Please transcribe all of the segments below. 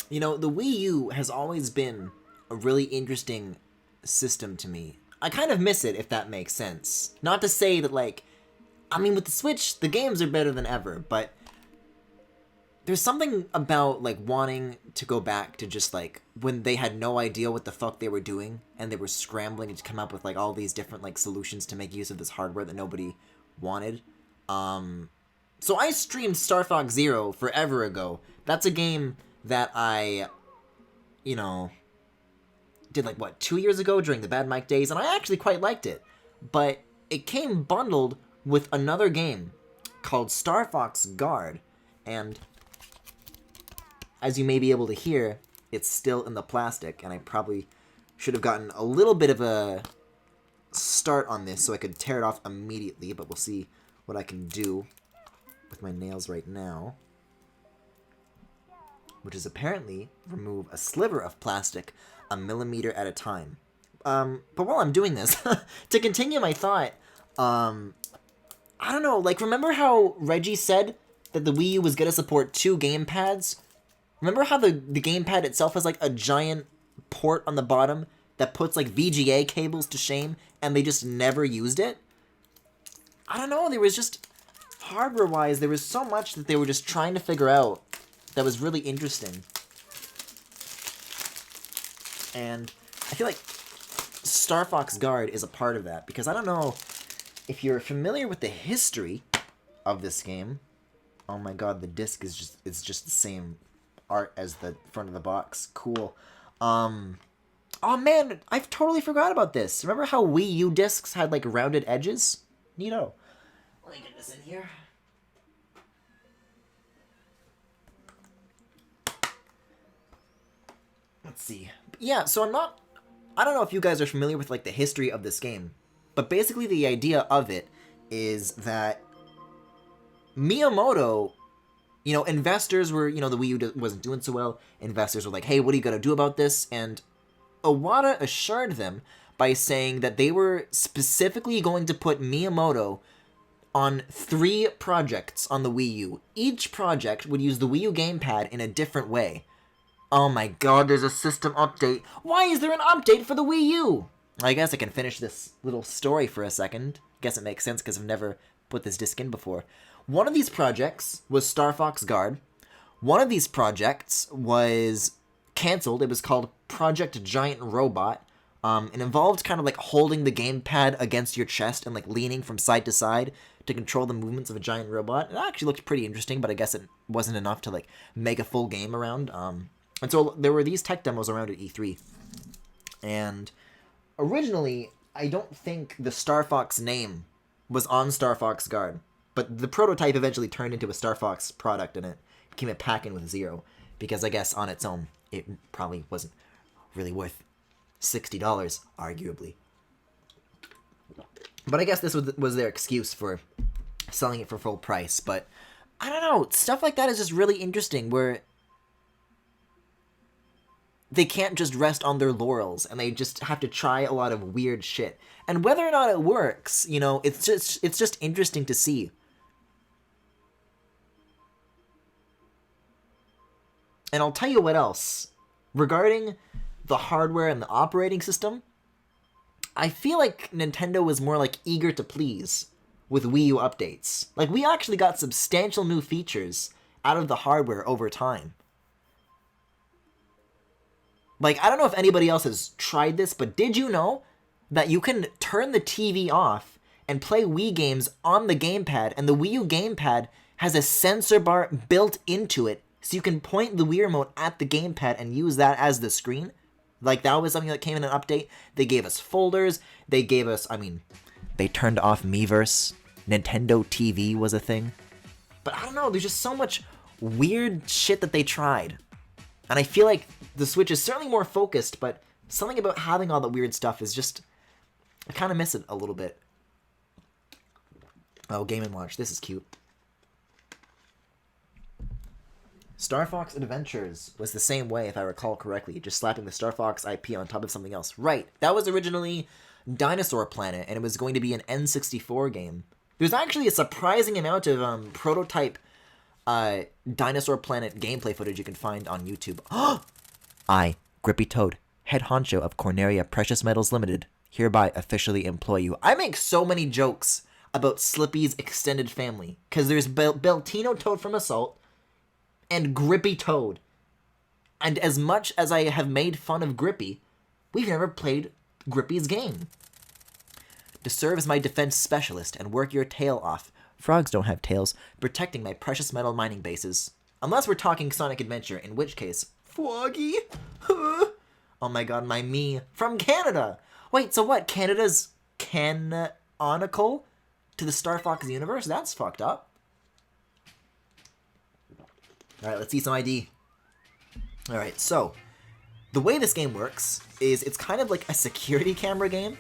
You know, the Wii U has always been a really interesting system to me. I kind of miss it, if that makes sense. Not to say that, like, I mean, with the Switch, the games are better than ever, but there's something about, like, wanting to go back to just, like, when they had no idea what the fuck they were doing, and they were scrambling to come up with, like, all these different, like, solutions to make use of this hardware that nobody wanted. So I streamed Star Fox Zero forever ago. That's a game that I, you know, did, like, what, 2 years ago during the Bad Mike days, and I actually quite liked it. But it came bundled with another game called Star Fox Guard, and as you may be able to hear, it's still in the plastic, and I probably should have gotten a little bit of a start on this so I could tear it off immediately, but we'll see what I can do with my nails right now, which is apparently remove a sliver of plastic a millimeter at a time. But while I'm doing this, to continue my thought, I don't know, like, remember how Reggie said that the Wii U was going to support 2 gamepads? Remember how the gamepad itself has, like, a giant port on the bottom that puts, like, VGA cables to shame, and they just never used it? I don't know, there was just, hardware-wise, there was so much that they were just trying to figure out that was really interesting. And I feel like Star Fox Guard is a part of that, because I don't know if you're familiar with the history of this game. Oh my god, the disc is just the same art as the front of the box. Cool. Oh man, I've totally forgot about this. Remember how Wii U discs had, like, rounded edges? Neato. Let me get this in here. Let's see. Yeah, so I don't know if you guys are familiar with, like, the history of this game, but basically the idea of it is that Miyamoto, you know, investors were, you know, the Wii U wasn't doing so well. Investors were like, hey, what are you going to do about this? And Iwata assured them by saying that they were specifically going to put Miyamoto on 3 projects on the Wii U. Each project would use the Wii U gamepad in a different way. Oh my god, there's a system update. Why is there an update for the Wii U? I guess I can finish this little story for a second. Guess it makes sense because I've never put this disc in before. One of these projects was Star Fox Guard. One of these projects was cancelled. It was called Project Giant Robot. It involved kind of like holding the gamepad against your chest and like leaning from side to side to control the movements of a giant robot. It actually looked pretty interesting, but I guess it wasn't enough to like make a full game around. And so there were these tech demos around at E3. And originally, I don't think the Star Fox name was on Star Fox Guard, but the prototype eventually turned into a Star Fox product, and it came a pack-in with Zero, because I guess on its own, it probably wasn't really worth $60, arguably. But I guess this was their excuse for selling it for full price. But I don't know, stuff like that is just really interesting, where they can't just rest on their laurels, and they just have to try a lot of weird shit. And whether or not it works, you know, it's just interesting to see. And I'll tell you what else. Regarding the hardware and the operating system, I feel like Nintendo was more like eager to please with Wii U updates. Like, we actually got substantial new features out of the hardware over time. Like, I don't know if anybody else has tried this, but did you know that you can turn the TV off and play Wii games on the gamepad, and the Wii U gamepad has a sensor bar built into it, so you can point the Wii remote at the gamepad and use that as the screen? Like, that was something that came in an update. They gave us folders. They gave us, I mean, they turned off Miiverse. Nintendo TV was a thing. But I don't know, there's just so much weird shit that they tried. And I feel like the Switch is certainly more focused, but something about having all the weird stuff is just, I kind of miss it a little bit. Oh, Game & Watch, this is cute. Star Fox Adventures was the same way, if I recall correctly, just slapping the Star Fox IP on top of something else. Right, that was originally Dinosaur Planet, and it was going to be an N64 game. There's actually a surprising amount of prototype Dinosaur Planet gameplay footage you can find on YouTube. I, Grippy Toad, head honcho of Corneria Precious Metals Limited, hereby officially employ you. I make so many jokes about Slippy's extended family, because there's Beltino Toad from Assault, and Grippy Toad. And as much as I have made fun of Grippy, we've never played Grippy's game. To serve as my defense specialist and work your tail off, frogs don't have tails, protecting my precious metal mining bases. Unless we're talking Sonic Adventure, in which case, Froggy? Oh my god, my me from Canada! Wait, so what, Canada's canonical to the Star Fox universe? That's fucked up. Alright, let's see some ID. Alright, so, the way this game works is it's kind of like a security camera game.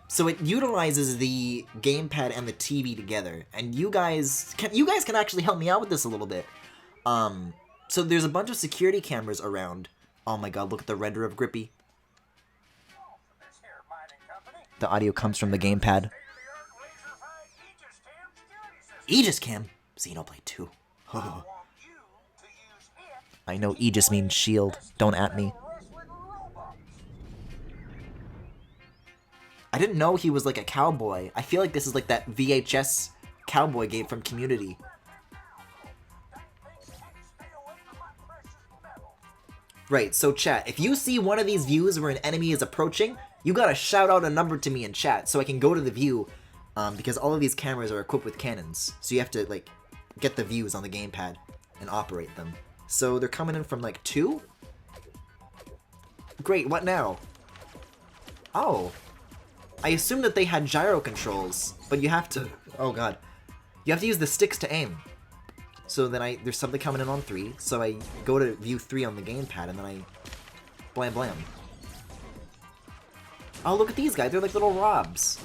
So it utilizes the gamepad and the TV together, and you guys can actually help me out with this a little bit. So there's a bunch of security cameras around. Oh my god, look at the render of Grippy. The audio comes from the gamepad. Aegis Cam? Xenoblade 2. I know Aegis means shield. Don't at me. I didn't know he was like a cowboy. I feel like this is like that VHS cowboy game from Community. Right, so chat, if you see one of these views where an enemy is approaching, you gotta shout out a number to me in chat so I can go to the view, because all of these cameras are equipped with cannons. So you have to, like, get the views on the gamepad and operate them. So they're coming in from, like, 2? Great, what now? Oh. I assumed that they had gyro controls, but you have to... Oh god. You have to use the sticks to aim. So then there's something coming in on 3, so I go to view 3 on the gamepad, and then I... Blam blam. Oh, look at these guys, they're like little Robs.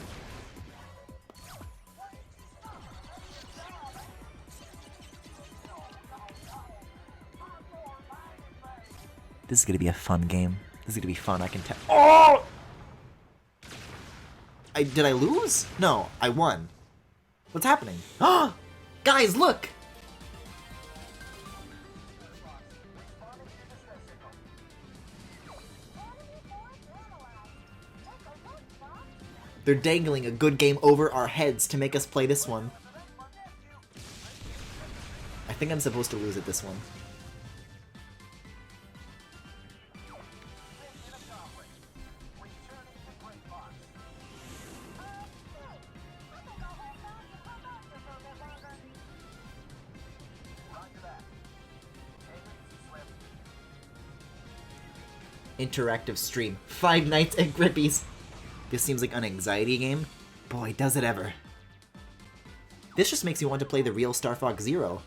This is gonna be a fun game. This is gonna be fun, I can tell. Oh! Did I lose? No, I won. What's happening? Ah! Guys, look! They're dangling a good game over our heads to make us play this one. I think I'm supposed to lose at this one. Interactive stream. 5 Nights at Grippy's. This seems like an anxiety game. Boy, does it ever. This just makes me want to play the real Star Fox Zero.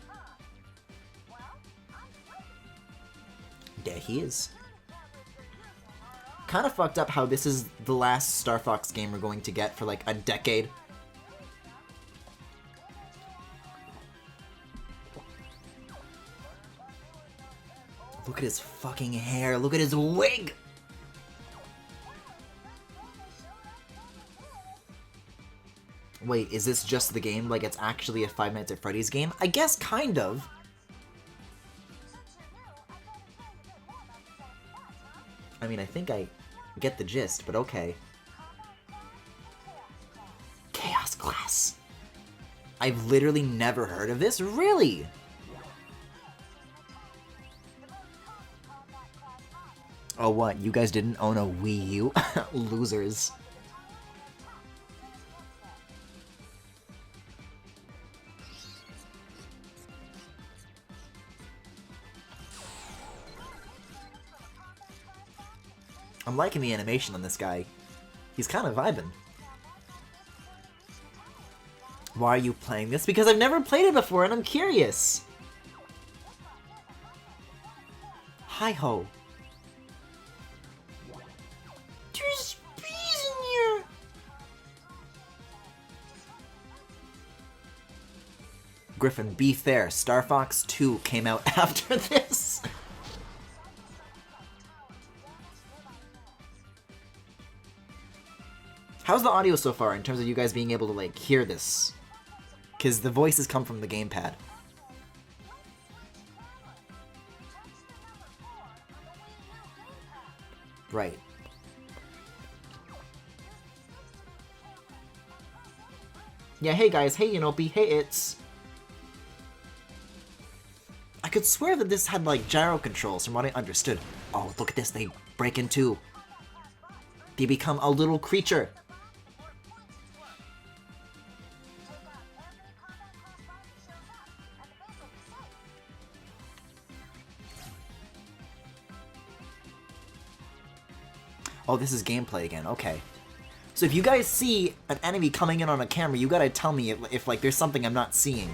There he is. Kind of fucked up how this is the last Star Fox game we're going to get for like a decade. Look at his fucking hair. Look at his wig. Wait, is this just the game? Like, it's actually a Five Nights at Freddy's game? I guess kind of. I mean, I think I get the gist, but okay. Chaos Glass. I've literally never heard of this? Really? Oh, what? You guys didn't own a Wii U? Losers. I'm liking the animation on this guy. He's kind of vibing. Why are you playing this? Because I've never played it before and I'm curious. Hi-ho. There's bees in here. Griffin, be fair. Star Fox 2 came out after this. How's the audio so far in terms of you guys being able to, like, hear this? Because the voices come from the gamepad. Right. Yeah, hey guys, hey Yanopi, hey it's... I could swear that this had like gyro controls from what I understood. Oh, look at this, they break in two. They become a little creature. Oh, this is gameplay again, okay. So if you guys see an enemy coming in on a camera, you gotta tell me if like there's something I'm not seeing.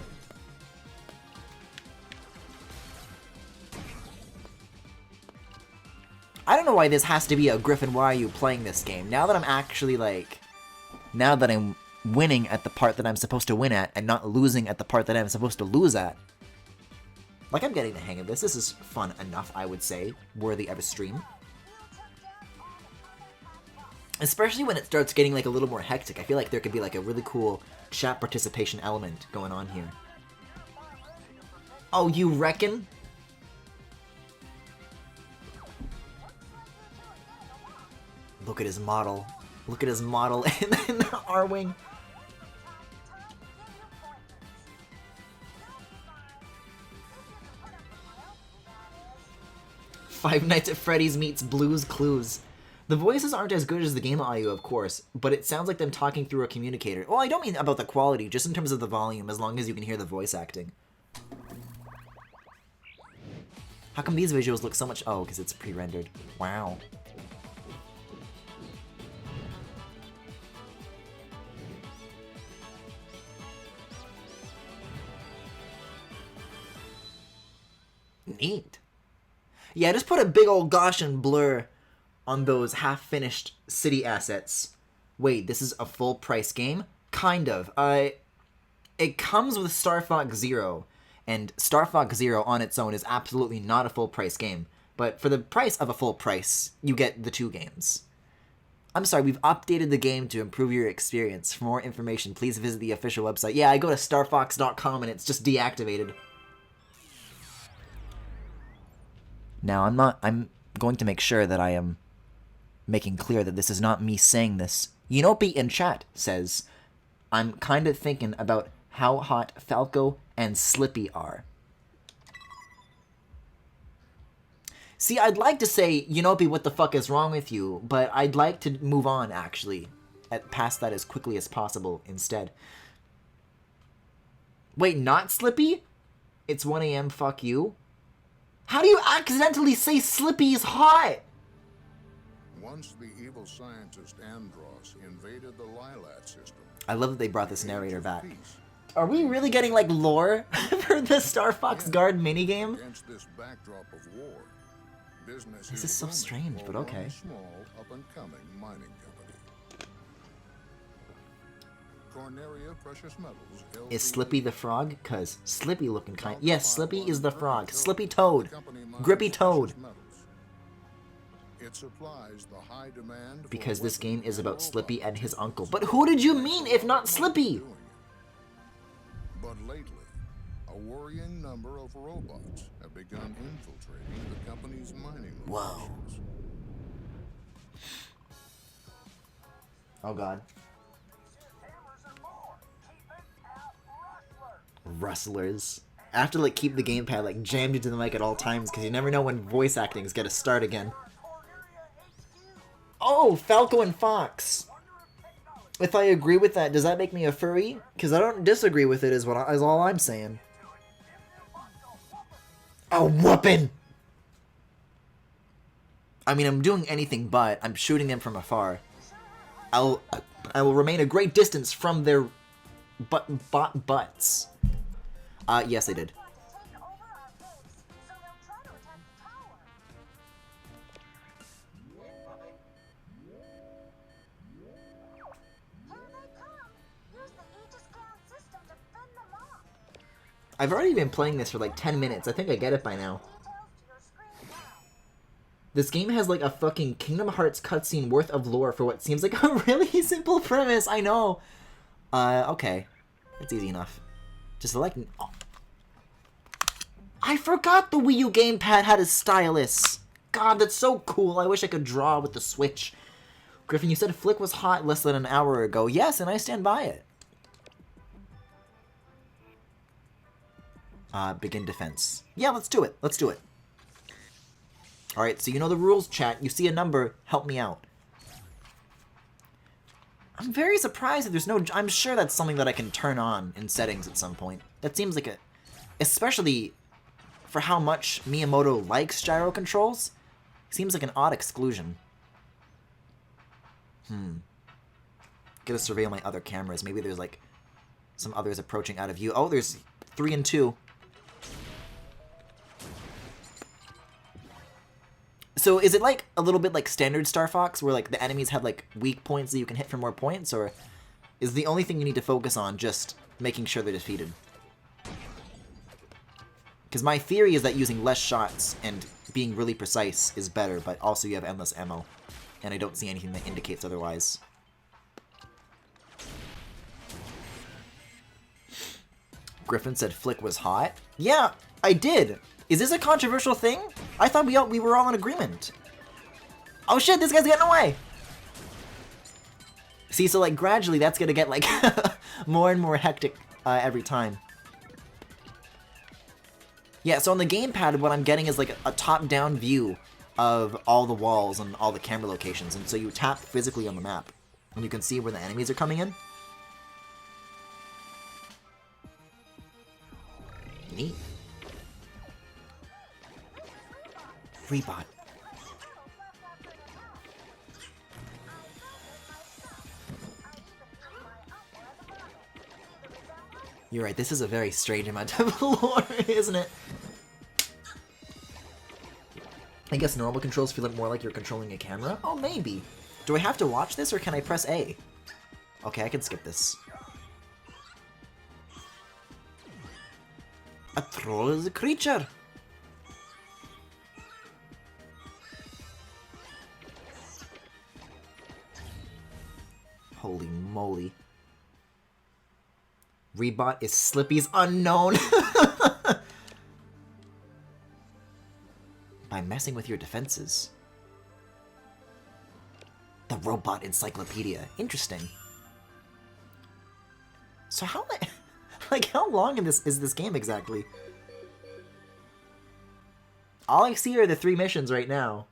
I don't know why this has to be a Griffin, why are you playing this game? Now that I'm actually like... Now that I'm winning at the part that I'm supposed to win at, and not losing at the part that I'm supposed to lose at. Like, I'm getting the hang of this. This is fun enough, I would say. Worthy of a stream. Especially when it starts getting like a little more hectic. I feel like there could be like a really cool chat participation element going on here. Oh, you reckon? Look at his model. Look at his model in the R-Wing. Five Nights at Freddy's meets Blue's Clues. The voices aren't as good as the game audio, of course, but it sounds like them talking through a communicator. Well, I don't mean about the quality, just in terms of the volume, as long as you can hear the voice acting. How come these visuals look so much... Oh, because it's pre-rendered. Wow. Neat. Yeah, just put a big old Gaussian blur on those half-finished city assets. Wait, this is a full-price game? Kind of. It comes with Star Fox Zero, and Star Fox Zero on its own is absolutely not a full-price game. But for the price of a full price, you get the two games. I'm sorry, we've updated the game to improve your experience. For more information, please visit the official website. Yeah, I go to starfox.com and it's just deactivated. Now, I'm going to make sure that I am making clear that this is not me saying this. Yinopi in chat says, I'm kind of thinking about how hot Falco and Slippy are. See, I'd like to say, Yinopi, what the fuck is wrong with you? But I'd like to move on, actually. Past that as quickly as possible, instead. Wait, not Slippy? It's 1 AM, fuck you? How do you accidentally say Slippy is hot? Once the evil scientist Andros invaded the Lilat system. I love that they brought this narrator back. Are we really getting like lore for the Star Fox Guard minigame? Against this backdrop of war, business This is so strange, but okay. Small up-and-coming mining company. Corneria Precious Metals. Is Slippy the frog? Cause Slippy looking kind. Yes, Slippy is the frog. Slippy Toad. Grippy Toad. It supplies the high demand because this game is about Slippy and his uncle. But who did you mean if not Slippy? But lately, a worrying number of robots have begun infiltrating the company's mining locations. Whoa. Oh god. Rustlers. I have to like keep the gamepad like jammed into the mic at all times because you never know when voice acting is gonna start again. Oh, Falco and Fox. If I agree with that, does that make me a furry? Because I don't disagree with it is all I'm saying. Oh, whoopin'! I mean, I'm doing anything but. I'm shooting them from afar. I will remain a great distance from their butts. Yes, I did. I've already been playing this for like 10 minutes. I think I get it by now. This game has like a fucking Kingdom Hearts cutscene worth of lore for what seems like a really simple premise. I know. Okay. It's easy enough. Just select... Oh. I forgot the Wii U gamepad had a stylus. god, that's so cool. I wish I could draw with the Switch. Griffin, you said Flick was hot less than an hour ago. Yes, and I stand by it. Begin defense. Yeah, let's do it. Let's do it. Alright, so you know the rules, chat. You see a number, help me out. I'm very surprised that there's no... I'm sure that's something that I can turn on in settings at some point. That seems like a... Especially for how much Miyamoto likes gyro controls, seems like an odd exclusion. Gotta surveil my other cameras. Maybe there's, like, some others approaching out of view. Oh, there's 3 and 2. So is it like a little bit like standard Star Fox, where like the enemies have like weak points that you can hit for more points, or is the only thing you need to focus on just making sure they're defeated? Because my theory is that using less shots and being really precise is better, but also you have endless ammo, and I don't see anything that indicates otherwise. Griffin said Flick was hot. Yeah, I did. Is this a controversial thing? I thought we were all in agreement. Oh shit, this guy's getting away! See, so like gradually that's gonna get like more and more hectic every time. Yeah, so on the gamepad what I'm getting is like a top-down view of all the walls and all the camera locations, and so you tap physically on the map and you can see where the enemies are coming in. Neat. Rebot. You're right, this is a very strange amount of lore, isn't it? I guess normal controls feel more like you're controlling a camera? Oh, maybe. Do I have to watch this, or can I press A? Okay, I can skip this. A troll is a creature! Holy moly. Rebot is Slippy's unknown. By messing with your defenses. The Robot Encyclopedia. Interesting. So how like how long is this game exactly? All I see are the 3 missions right now.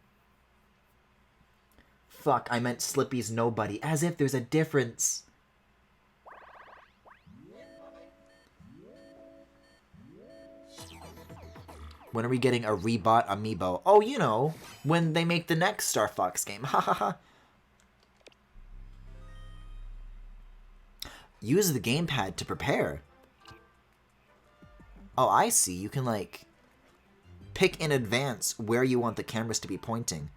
Fuck, I meant Slippy's Nobody. As if there's a difference. When are we getting a Rebot amiibo? Oh, you know, when they make the next Star Fox game. Ha ha ha. Use the gamepad to prepare. Oh, I see. You can, like, pick in advance where you want the cameras to be pointing.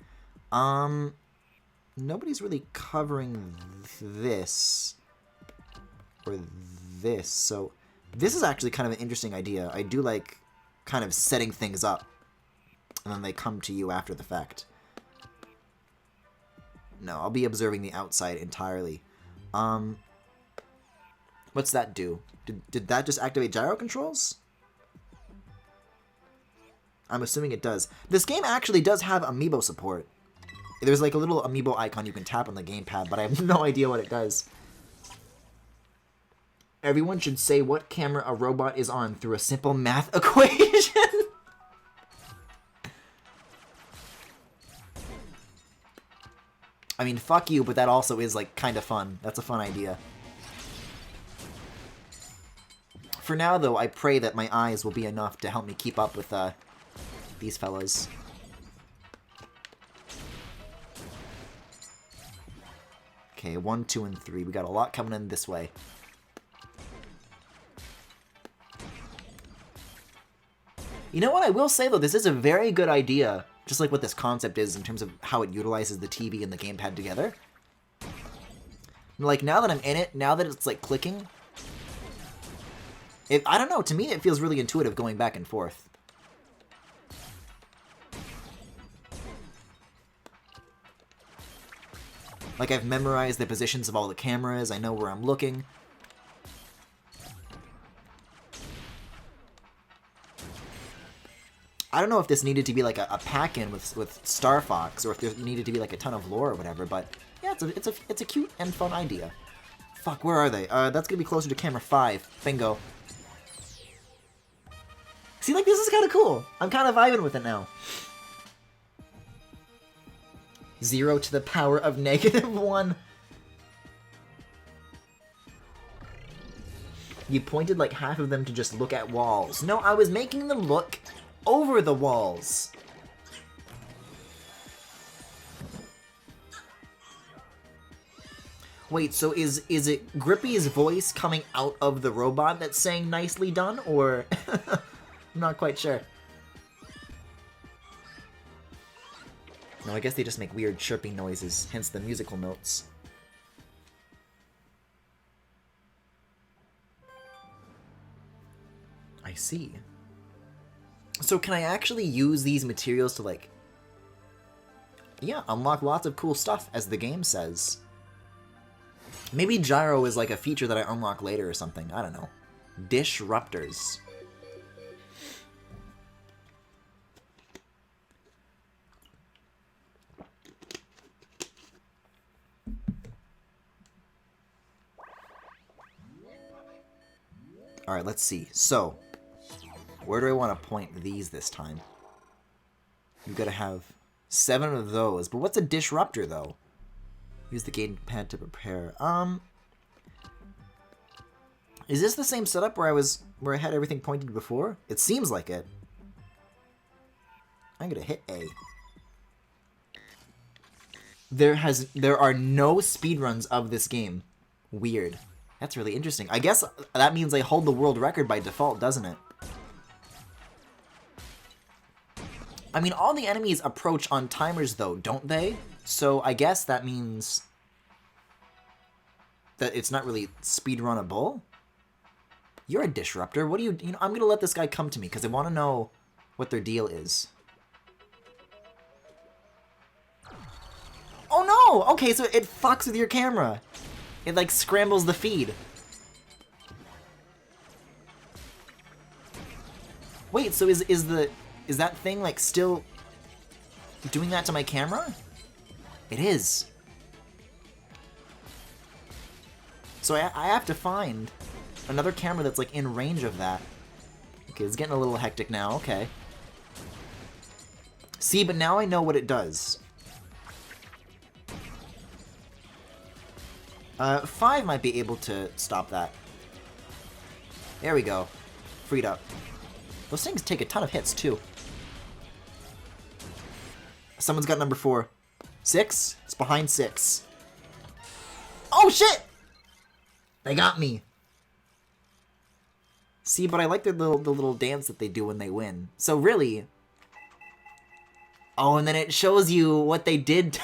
Nobody's really covering this or this, so this is actually kind of an interesting idea. I do like kind of setting things up and then they come to you after the fact. No, I'll be observing the outside entirely. What's that do? Did that just activate gyro controls? I'm assuming it does. This game actually does have amiibo support. There's like a little amiibo icon you can tap on the gamepad, but I have no idea what it does. Everyone should say what camera a robot is on through a simple math equation. I mean, fuck you, but that also is like kind of fun. That's a fun idea. For now, though, I pray that my eyes will be enough to help me keep up with these fellas. Okay, 1, 2, and 3. We got a lot coming in this way. You know what I will say, though? This is a very good idea, just like what this concept is in terms of how it utilizes the TV and the gamepad together. Like, now that I'm in it, now that it's, like, clicking, I don't know, to me it feels really intuitive going back and forth. Like, I've memorized the positions of all the cameras, I know where I'm looking. I don't know if this needed to be like a pack-in with Star Fox, or if there needed to be like a ton of lore or whatever, but yeah, it's a cute and fun idea. Fuck, where are they? That's gonna be closer to camera 5. Bingo. See, like, this is kind of cool. I'm kind of vibing with it now. 0 to the power of -1. You pointed like half of them to just look at walls. No, I was making them look over the walls. Wait, so is it Grippy's voice coming out of the robot that's saying nicely done, or... I'm not quite sure. No, I guess they just make weird chirping noises, hence the musical notes. I see. So can I actually use these materials to, like... Yeah, unlock lots of cool stuff, as the game says. Maybe gyro is like a feature that I unlock later or something. I don't know. Disruptors. Alright, let's see. So, where do I want to point these this time? You've got to have 7 of those. But what's a disruptor, though? Use the gamepad to prepare. Is this the same setup where I had everything pointed before? It seems like it. I'm gonna hit A. There are no speedruns of this game. Weird. That's really interesting. I guess that means I hold the world record by default, doesn't it? I mean, all the enemies approach on timers, though, don't they? So I guess that means that it's not really speedrunnable. You're a disruptor. What do you... You know, I'm going to let this guy come to me because I want to know what their deal is. Oh, no! Okay, so it fucks with your camera. It, like, scrambles the feed. Wait, so is that thing, like, still doing that to my camera? It is. So I have to find another camera that's, like, in range of that. Okay, it's getting a little hectic now. Okay. See, but now I know what it does. 5 might be able to stop that. There we go. Freed up. Those things take a ton of hits, too. Someone's got number 4. 6? It's behind 6. Oh, shit! They got me. See, but I like the little dance that they do when they win. So really... Oh, and then it shows you what they did.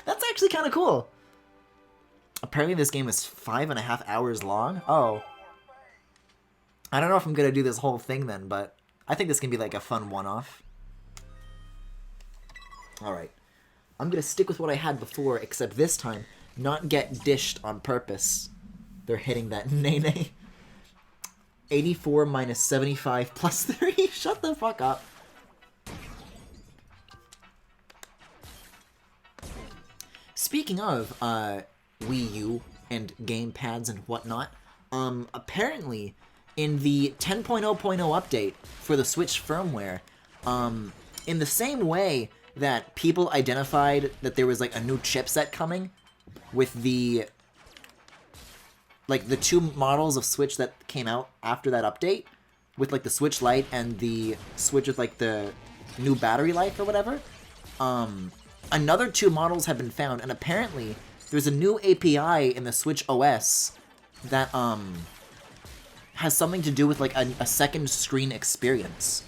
That's actually kind of cool. Apparently this game is 5.5 hours long. Oh. I don't know if I'm going to do this whole thing then, but I think this can be like a fun one-off. Alright. I'm going to stick with what I had before, except this time, not get dished on purpose. They're hitting that nay-nay. 84 minus 75 plus 3. Shut the fuck up. Speaking of Wii U and gamepads and whatnot, apparently in the 10.0.0 update for the Switch firmware, in the same way that people identified that there was like a new chipset coming with the the 2 models of Switch that came out after that update, with like the Switch Lite and the Switch with like the new battery life or whatever, another 2 models have been found, and apparently there's a new API in the Switch OS that has something to do with like a second screen experience.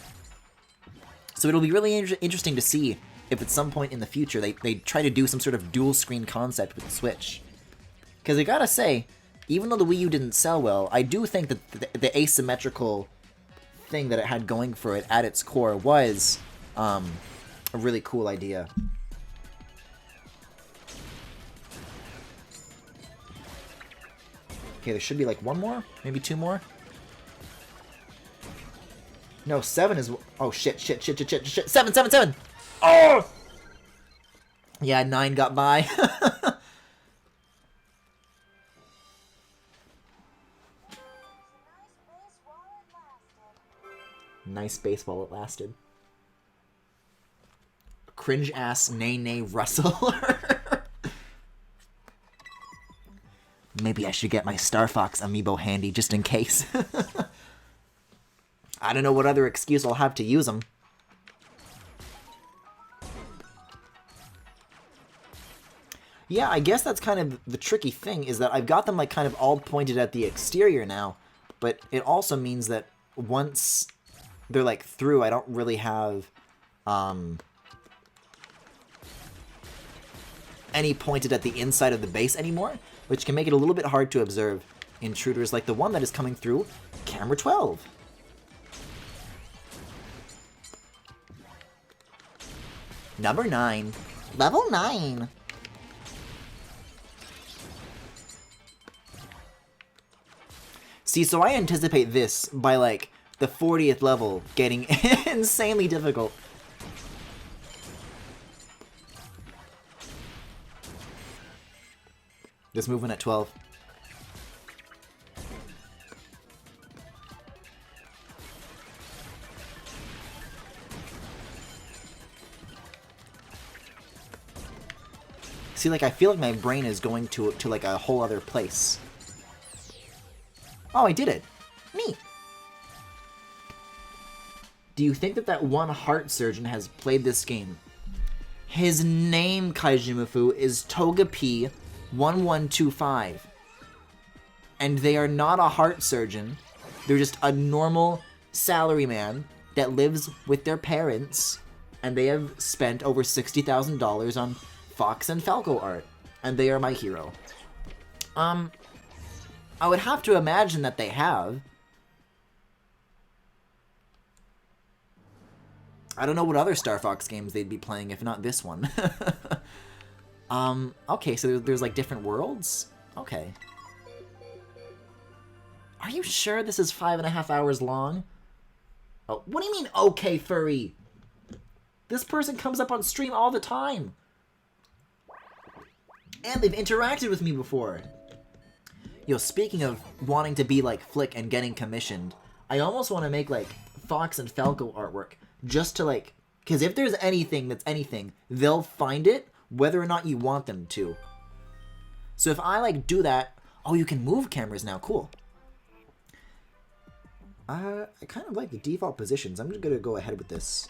So it'll be really interesting to see if at some point in the future they try to do some sort of dual screen concept with the Switch. Because I gotta say, even though the Wii U didn't sell well, I do think that the asymmetrical thing that it had going for it at its core was a really cool idea. Okay, there should be like 1 more, maybe 2 more. No, 7 is... Oh, shit. 7, 7, 7! Oh! Yeah, 9 got by. Nice baseball it lasted. Cringe-ass nay Russell. Maybe I should get my Star Fox amiibo handy just in case. I don't know what other excuse I'll have to use them. Yeah, I guess that's kind of the tricky thing, is that I've got them like kind of all pointed at the exterior now, but it also means that once they're like through, I don't really have any pointed at the inside of the base anymore, which can make it a little bit hard to observe intruders like the one that is coming through camera 12. Number 9. Level 9. See, so I anticipate this by, like, the 40th level getting insanely difficult. This movement at 12. See, like, I feel like my brain is going to like, a whole other place. Oh, I did it. Neat. Do you think that that one heart surgeon has played this game? His name, Kaijimufu, is Togepi1125. And they are not a heart surgeon. They're just a normal salaryman that lives with their parents. And they have spent over $60,000 on Fox and Falco art. And they are my hero. I would have to imagine that they have. I don't know what other Star Fox games they'd be playing if not this one. Okay, so there's like different worlds? Okay. Are you sure this is 5.5 hours long? Oh, what do you mean, okay, furry? This person comes up on stream all the time. And they've interacted with me before. Yo, speaking of wanting to be like Flick and getting commissioned, I almost want to make like Fox and Falco artwork just to like, because if there's anything that's anything, they'll find it whether or not you want them to. So if I like do that, oh, you can move cameras now, cool. I kind of like the default positions. I'm just gonna go ahead with this.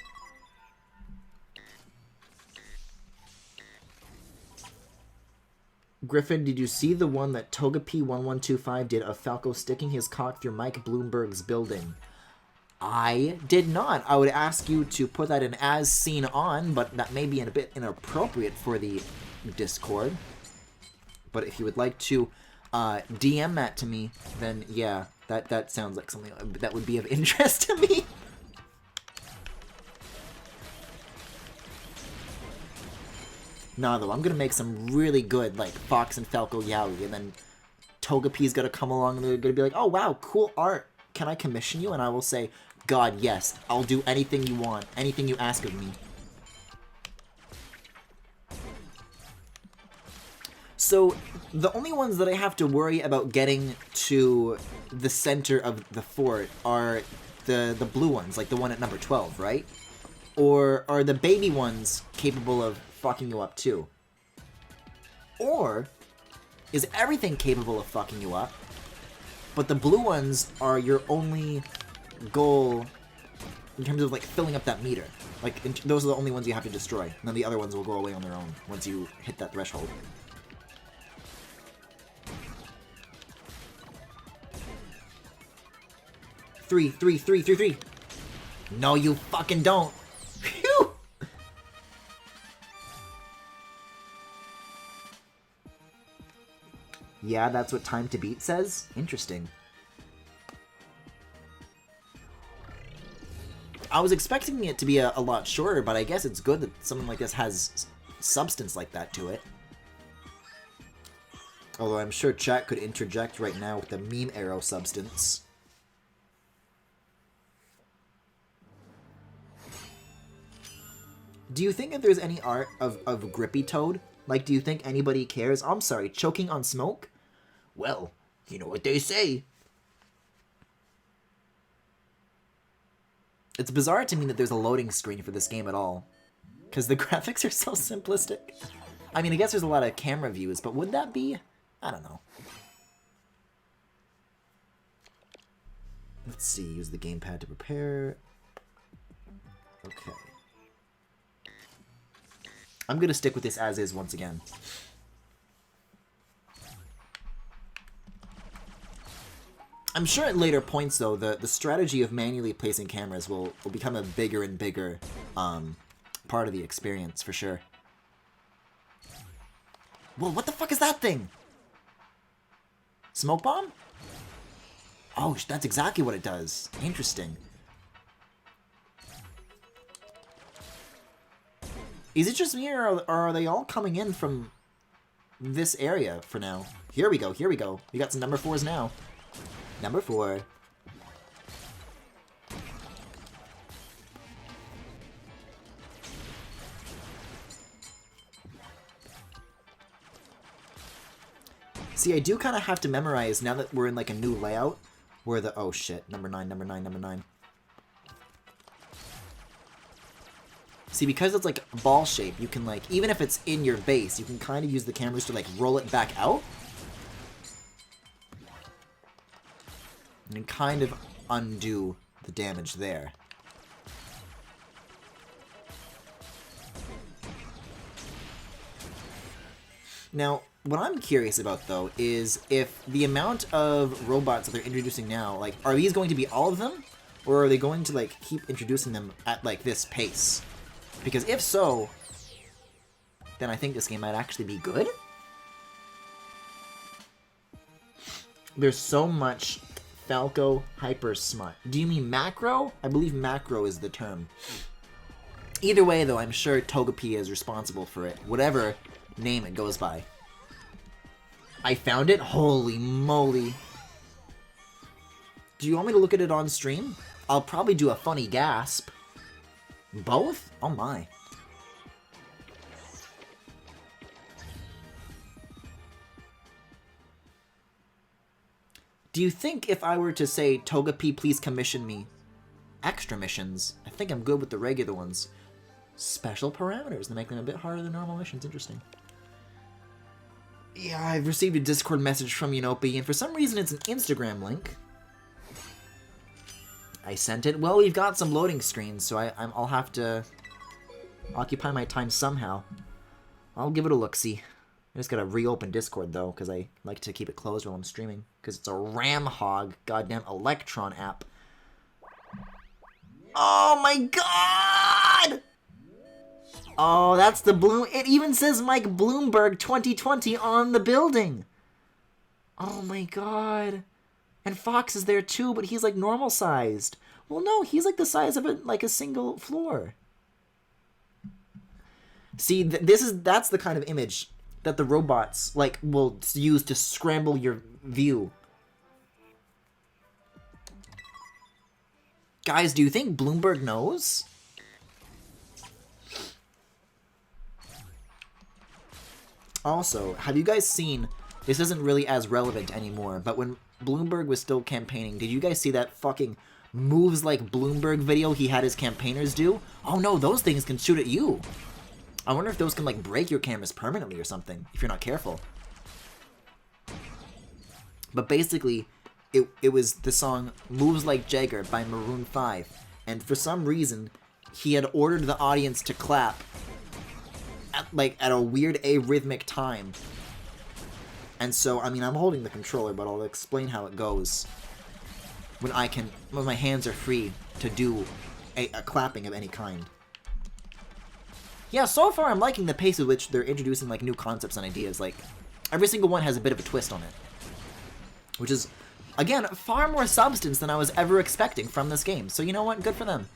Griffin, did you see the one that Togepi1125 did of Falco sticking his cock through Mike Bloomberg's building? I did not. I would ask you to put that in as seen on, but that may be a bit inappropriate for the Discord. But if you would like to DM that to me, then yeah, that sounds like something that would be of interest to me. Nah, though, I'm gonna make some really good, like, Fox and Falco Yaoi, and then Togepi's gonna come along and they're gonna be like, oh, wow, cool art. Can I commission you? And I will say, God, yes, I'll do anything you want, anything you ask of me. So, the only ones that I have to worry about getting to the center of the fort are the blue ones, like the one at number 12, right? Or are the baby ones capable of fucking you up too? Or is everything capable of fucking you up, but the blue ones are your only goal in terms of like filling up that meter? Like, those are the only ones you have to destroy, and then the other ones will go away on their own once you hit that threshold. Three. No, you fucking don't. Phew! Yeah, that's what Time to Beat says? Interesting. I was expecting it to be a lot shorter, but I guess it's good that something like this has substance like that to it. Although I'm sure chat could interject right now with the meme arrow substance. Do you think if there's any art of Grippy Toad? Like, do you think anybody cares? I'm sorry, choking on smoke? Well, you know what they say. It's bizarre to me that there's a loading screen for this game at all. Because the graphics are so simplistic. I mean, I guess there's a lot of camera views, but would that be? I don't know. Let's see, use the gamepad to prepare. Okay. I'm gonna stick with this as is once again. I'm sure at later points, though, the strategy of manually placing cameras will become a bigger and bigger part of the experience, for sure. Whoa, what the fuck is that thing? Smoke bomb? Oh, that's exactly what it does. Interesting. Is it just me, or are they all coming in from this area for now? Here we go, here we go. We got some number 4s now. Number 4. See, I do kind of have to memorize, now that we're in like a new layout, where the... Oh shit, number 9, number 9, number 9. See, because it's like ball shape, you can like, even if it's in your base, you can kind of use the cameras to like roll it back out. And kind of undo the damage there. Now, what I'm curious about, though, is if the amount of robots that they're introducing now, like, are these going to be all of them? Or are they going to, like, keep introducing them at, like, this pace? Because if so, then I think this game might actually be good. There's so much Falco Hyper Smut. Do you mean macro? I believe macro is the term. Either way, though, I'm sure Togepi is responsible for it. Whatever name it goes by. I found it? Holy moly. Do you want me to look at it on stream? I'll probably do a funny gasp. Both? Oh my. Do you think if I were to say, Togepi, please commission me extra missions, I think I'm good with the regular ones. Special parameters that make them a bit harder than normal missions. Interesting. Yeah, I've received a Discord message from Unopi, and for some reason it's an Instagram link. I sent it. Well, we've got some loading screens, so I'll have to occupy my time somehow. I'll give it a look-see. I just gotta reopen Discord, though, because I like to keep it closed while I'm streaming. Because it's a ram hog goddamn Electron app. Oh my god! Oh, that's the Bloom... It even says Mike Bloomberg 2020 on the building! Oh my god. And Fox is there too, but he's like normal sized. Well, no, he's like the size of a single floor. See, that's the kind of image that the robots like will use to scramble your view. Guys, do you think Bloomberg knows? Also, have you guys seen, this isn't really as relevant anymore, but when Bloomberg was still campaigning, did you guys see that fucking moves like Bloomberg video he had his campaigners do? Oh no, those things can shoot at you. I wonder if those can like break your cameras permanently or something, if you're not careful. But basically, it was the song Moves Like Jagger by Maroon 5, and for some reason, he had ordered the audience to clap at a weird arrhythmic time. And so, I mean, I'm holding the controller, but I'll explain how it goes when my hands are free to do a clapping of any kind. Yeah, so far I'm liking the pace at which they're introducing like new concepts and ideas. Like, every single one has a bit of a twist on it. Which is, again, far more substance than I was ever expecting from this game. So you know what? Good for them.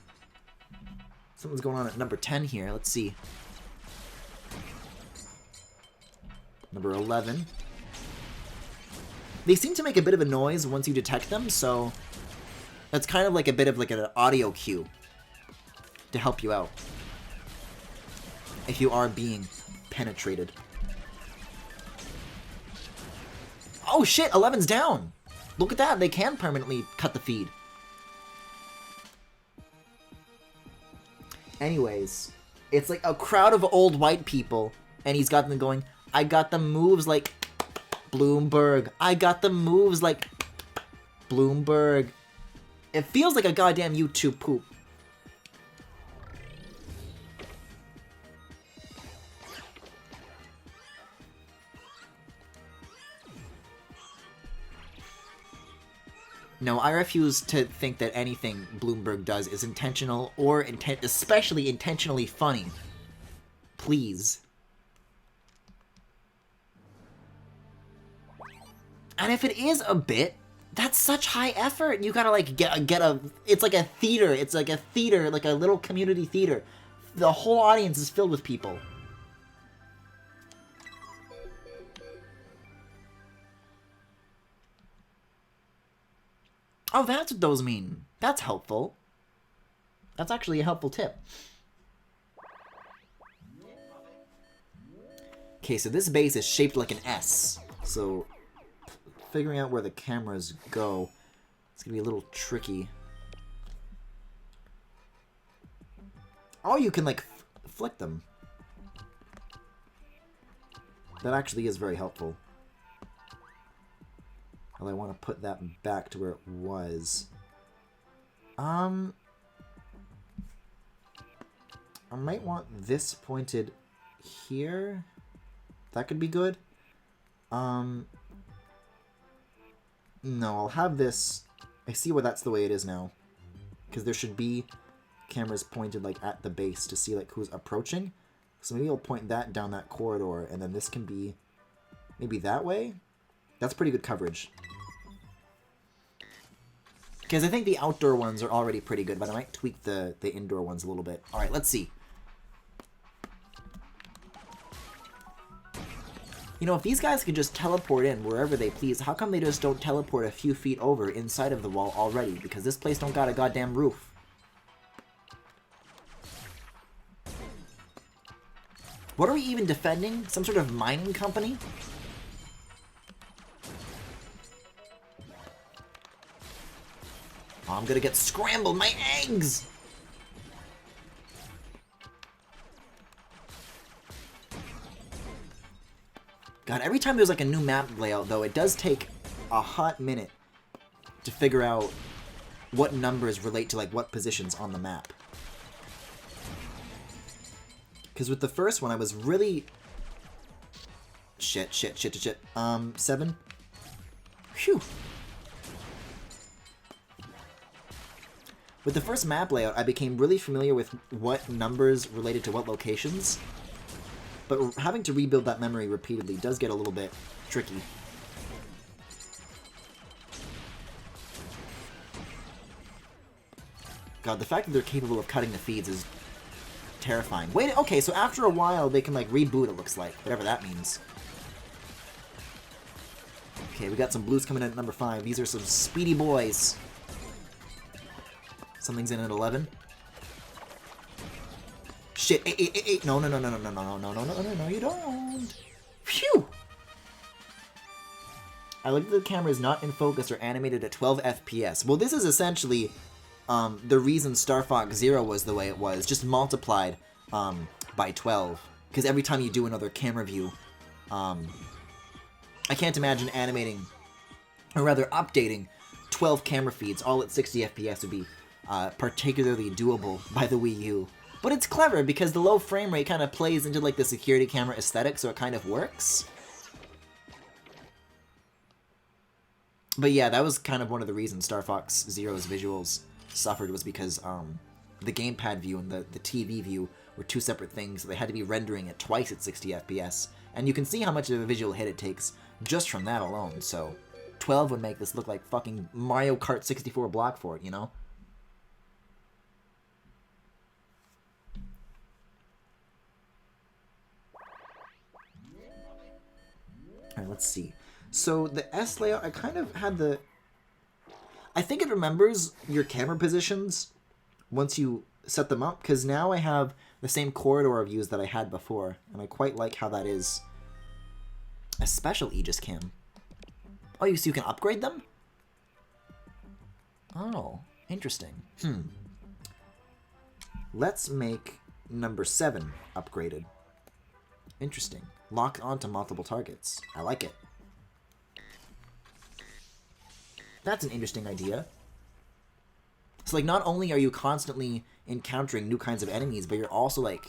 Something's going on at number 10 here. Let's see. Number 11. They seem to make a bit of a noise once you detect them, so that's kind of like a bit of like an audio cue to help you out. if you are being penetrated. Oh shit, 11's down! Look at that, they can permanently cut the feed. Anyways, it's like a crowd of old white people, and he's got them going, I got the moves like Bloomberg. I got the moves like Bloomberg. It feels like a goddamn YouTube poop. No, I refuse to think that anything Bloomberg does is intentional or especially intentionally funny. Please. And if it is a bit, that's such high effort. You gotta like get a. It's like a theater. It's like a theater, like a little community theater. The whole audience is filled with people. Oh, that's what those mean. That's helpful. That's actually a helpful tip. Okay, so this base is shaped like an S. So figuring out where the cameras go, it's gonna be a little tricky. Oh, you can like flick them. That actually is very helpful. Well, I want to put that back to where it was. I might want this pointed here. That could be good. No, I'll have this. I see why that's the way it is now. Because there should be cameras pointed like at the base to see like who's approaching. So maybe I'll point that down that corridor, and then this can be maybe that way. That's pretty good coverage. Because I think the outdoor ones are already pretty good, but I might tweak the indoor ones a little bit. Alright, let's see. You know, if these guys can just teleport in wherever they please, how come they just don't teleport a few feet over inside of the wall already? Because this place don't got a goddamn roof. What are we even defending? Some sort of mining company? Oh, I'm gonna get scrambled! My eggs! God, every time there's like a new map layout, though, it does take a hot minute to figure out what numbers relate to like what positions on the map. Because with the first one, I was really... Shit. 7? Phew. With the first map layout, I became really familiar with what numbers related to what locations. But having to rebuild that memory repeatedly does get a little bit tricky. God, the fact that they're capable of cutting the feeds is terrifying. Wait, okay, so after a while they can like reboot, it looks like. Whatever that means. Okay, we got some blues coming in at number 5. These are some speedy boys. Something's in at 11. Shit, 8. No, you don't. Phew! I like that the camera is not in focus or animated at 12 FPS. Well, this is essentially the reason Star Fox Zero was the way it was, just multiplied by 12. Because every time you do another camera view, I can't imagine animating, or rather updating, 12 camera feeds all at 60 FPS would be particularly doable by the Wii U. But it's clever because the low frame rate kind of plays into like the security camera aesthetic, so it kind of works. But yeah, that was kind of one of the reasons Star Fox Zero's visuals suffered, was because the gamepad view and the TV view were two separate things, so they had to be rendering it twice at 60 FPS. And you can see how much of a visual hit it takes just from that alone, so 12 would make this look like fucking Mario Kart 64 Block Fort, you know? Alright, let's see. So the S layout, I kind of had the... I think it remembers your camera positions once you set them up, because now I have the same corridor of views that I had before, and I quite like how that is. A special Aegis cam. Oh, so you can upgrade them? Oh, interesting. Let's make number 7 upgraded. Interesting. Lock onto multiple targets. I like it. That's an interesting idea. So, like, not only are you constantly encountering new kinds of enemies, but you're also, like,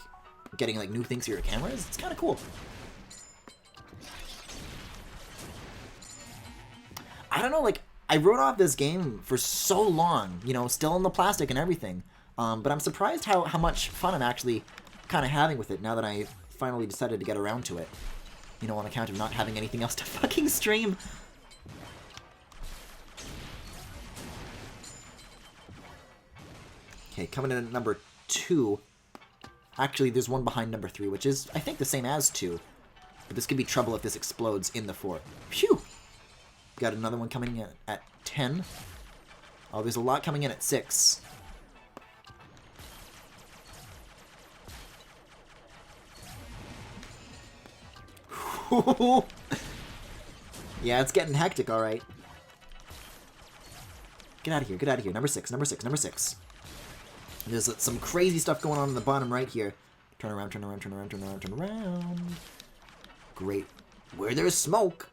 getting, like, new things for your cameras? It's kind of cool. I don't know, like, I wrote off this game for so long, you know, still in the plastic and everything. But I'm surprised how much fun I'm actually kind of having with it now that I finally decided to get around to it. You know, on account of not having anything else to fucking stream. Okay, coming in at number 2. Actually, there's one behind number 3, which is, I think, the same as 2. But this could be trouble if this explodes in the fort. Phew! Got another one coming in at 10. Oh, there's a lot coming in at 6. Yeah, it's getting hectic, alright. Get out of here, get out of here. Number 6, number 6, number 6. There's some crazy stuff going on in the bottom right here. Turn around, turn around, turn around, turn around, turn around. Great. Where there's smoke.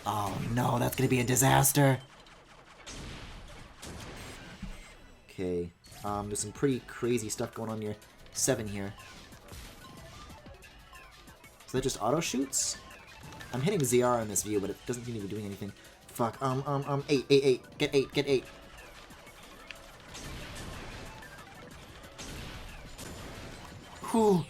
Oh no, that's gonna be a disaster. Okay. There's some pretty crazy stuff going on near 7 here. Is that just auto shoots? I'm hitting ZR on this view, but it doesn't seem to be doing anything. Fuck. 8, 8, 8. Get 8, get 8. Whew.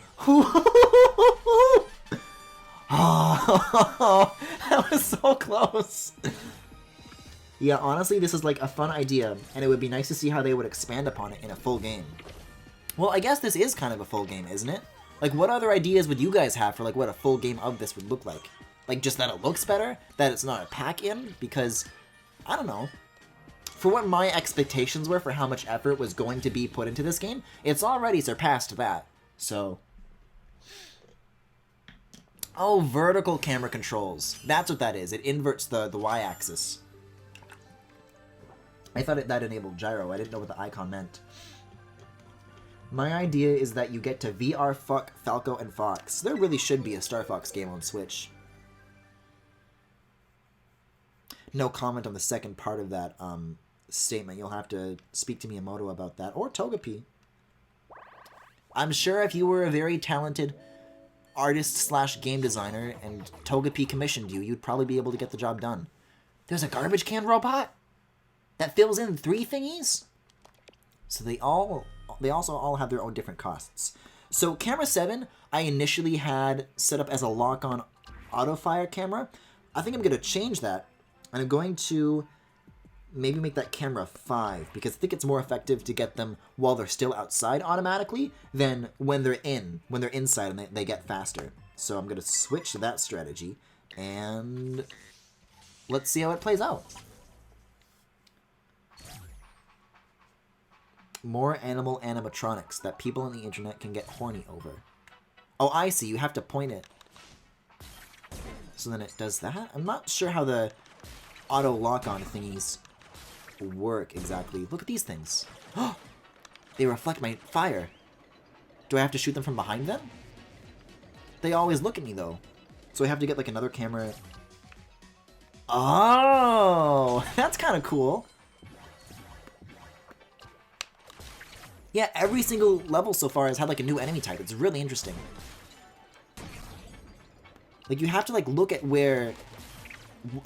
Oh, that was so close. Yeah, honestly, this is like a fun idea, and it would be nice to see how they would expand upon it in a full game. Well, I guess this is kind of a full game, isn't it? Like, what other ideas would you guys have for, like, what a full game of this would look like? Like, just that it looks better? That it's not a pack-in? Because, I don't know. For what my expectations were for how much effort was going to be put into this game, it's already surpassed that. So... Oh, vertical camera controls. That's what that is. It inverts the y-axis. I thought that enabled gyro. I didn't know what the icon meant. My idea is that you get to VR fuck Falco and Fox. There really should be a Star Fox game on Switch. No comment on the second part of that statement. You'll have to speak to Miyamoto about that. Or Togepi. I'm sure if you were a very talented artist/game designer and Togepi commissioned you, you'd probably be able to get the job done. There's a garbage can robot that fills in 3 thingies? So they also all have their own different costs. So camera 7, I initially had set up as a lock-on auto-fire camera. I think I'm going to change that, and I'm going to maybe make that camera 5, because I think it's more effective to get them while they're still outside automatically than when they're inside and they get faster. So I'm going to switch to that strategy, and let's see how it plays out. More animal animatronics that people on the internet can get horny over. Oh, I see. You have to point it. So then it does that? I'm not sure how the auto lock-on thingies work exactly. Look at these things. They reflect my fire. Do I have to shoot them from behind them? They always look at me, though. So I have to get, like, another camera. Oh! That's kind of cool. Yeah, every single level so far has had, like, a new enemy type. It's really interesting. Like, you have to, like, look at where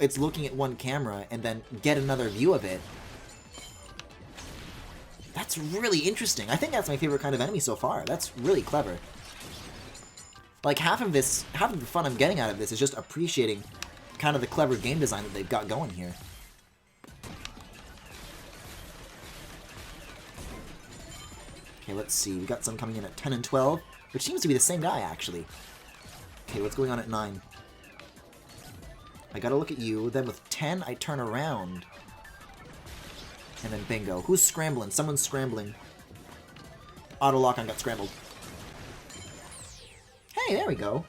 it's looking at one camera and then get another view of it. That's really interesting. I think that's my favorite kind of enemy so far. That's really clever. Like, half of the fun I'm getting out of this is just appreciating kind of the clever game design that they've got going here. Okay, let's see. We got some coming in at 10 and 12, which seems to be the same guy, actually. Okay, what's going on at 9? I gotta look at you. Then with 10, I turn around. And then bingo. Who's scrambling? Someone's scrambling. auto lock on got scrambled. Hey, there we go.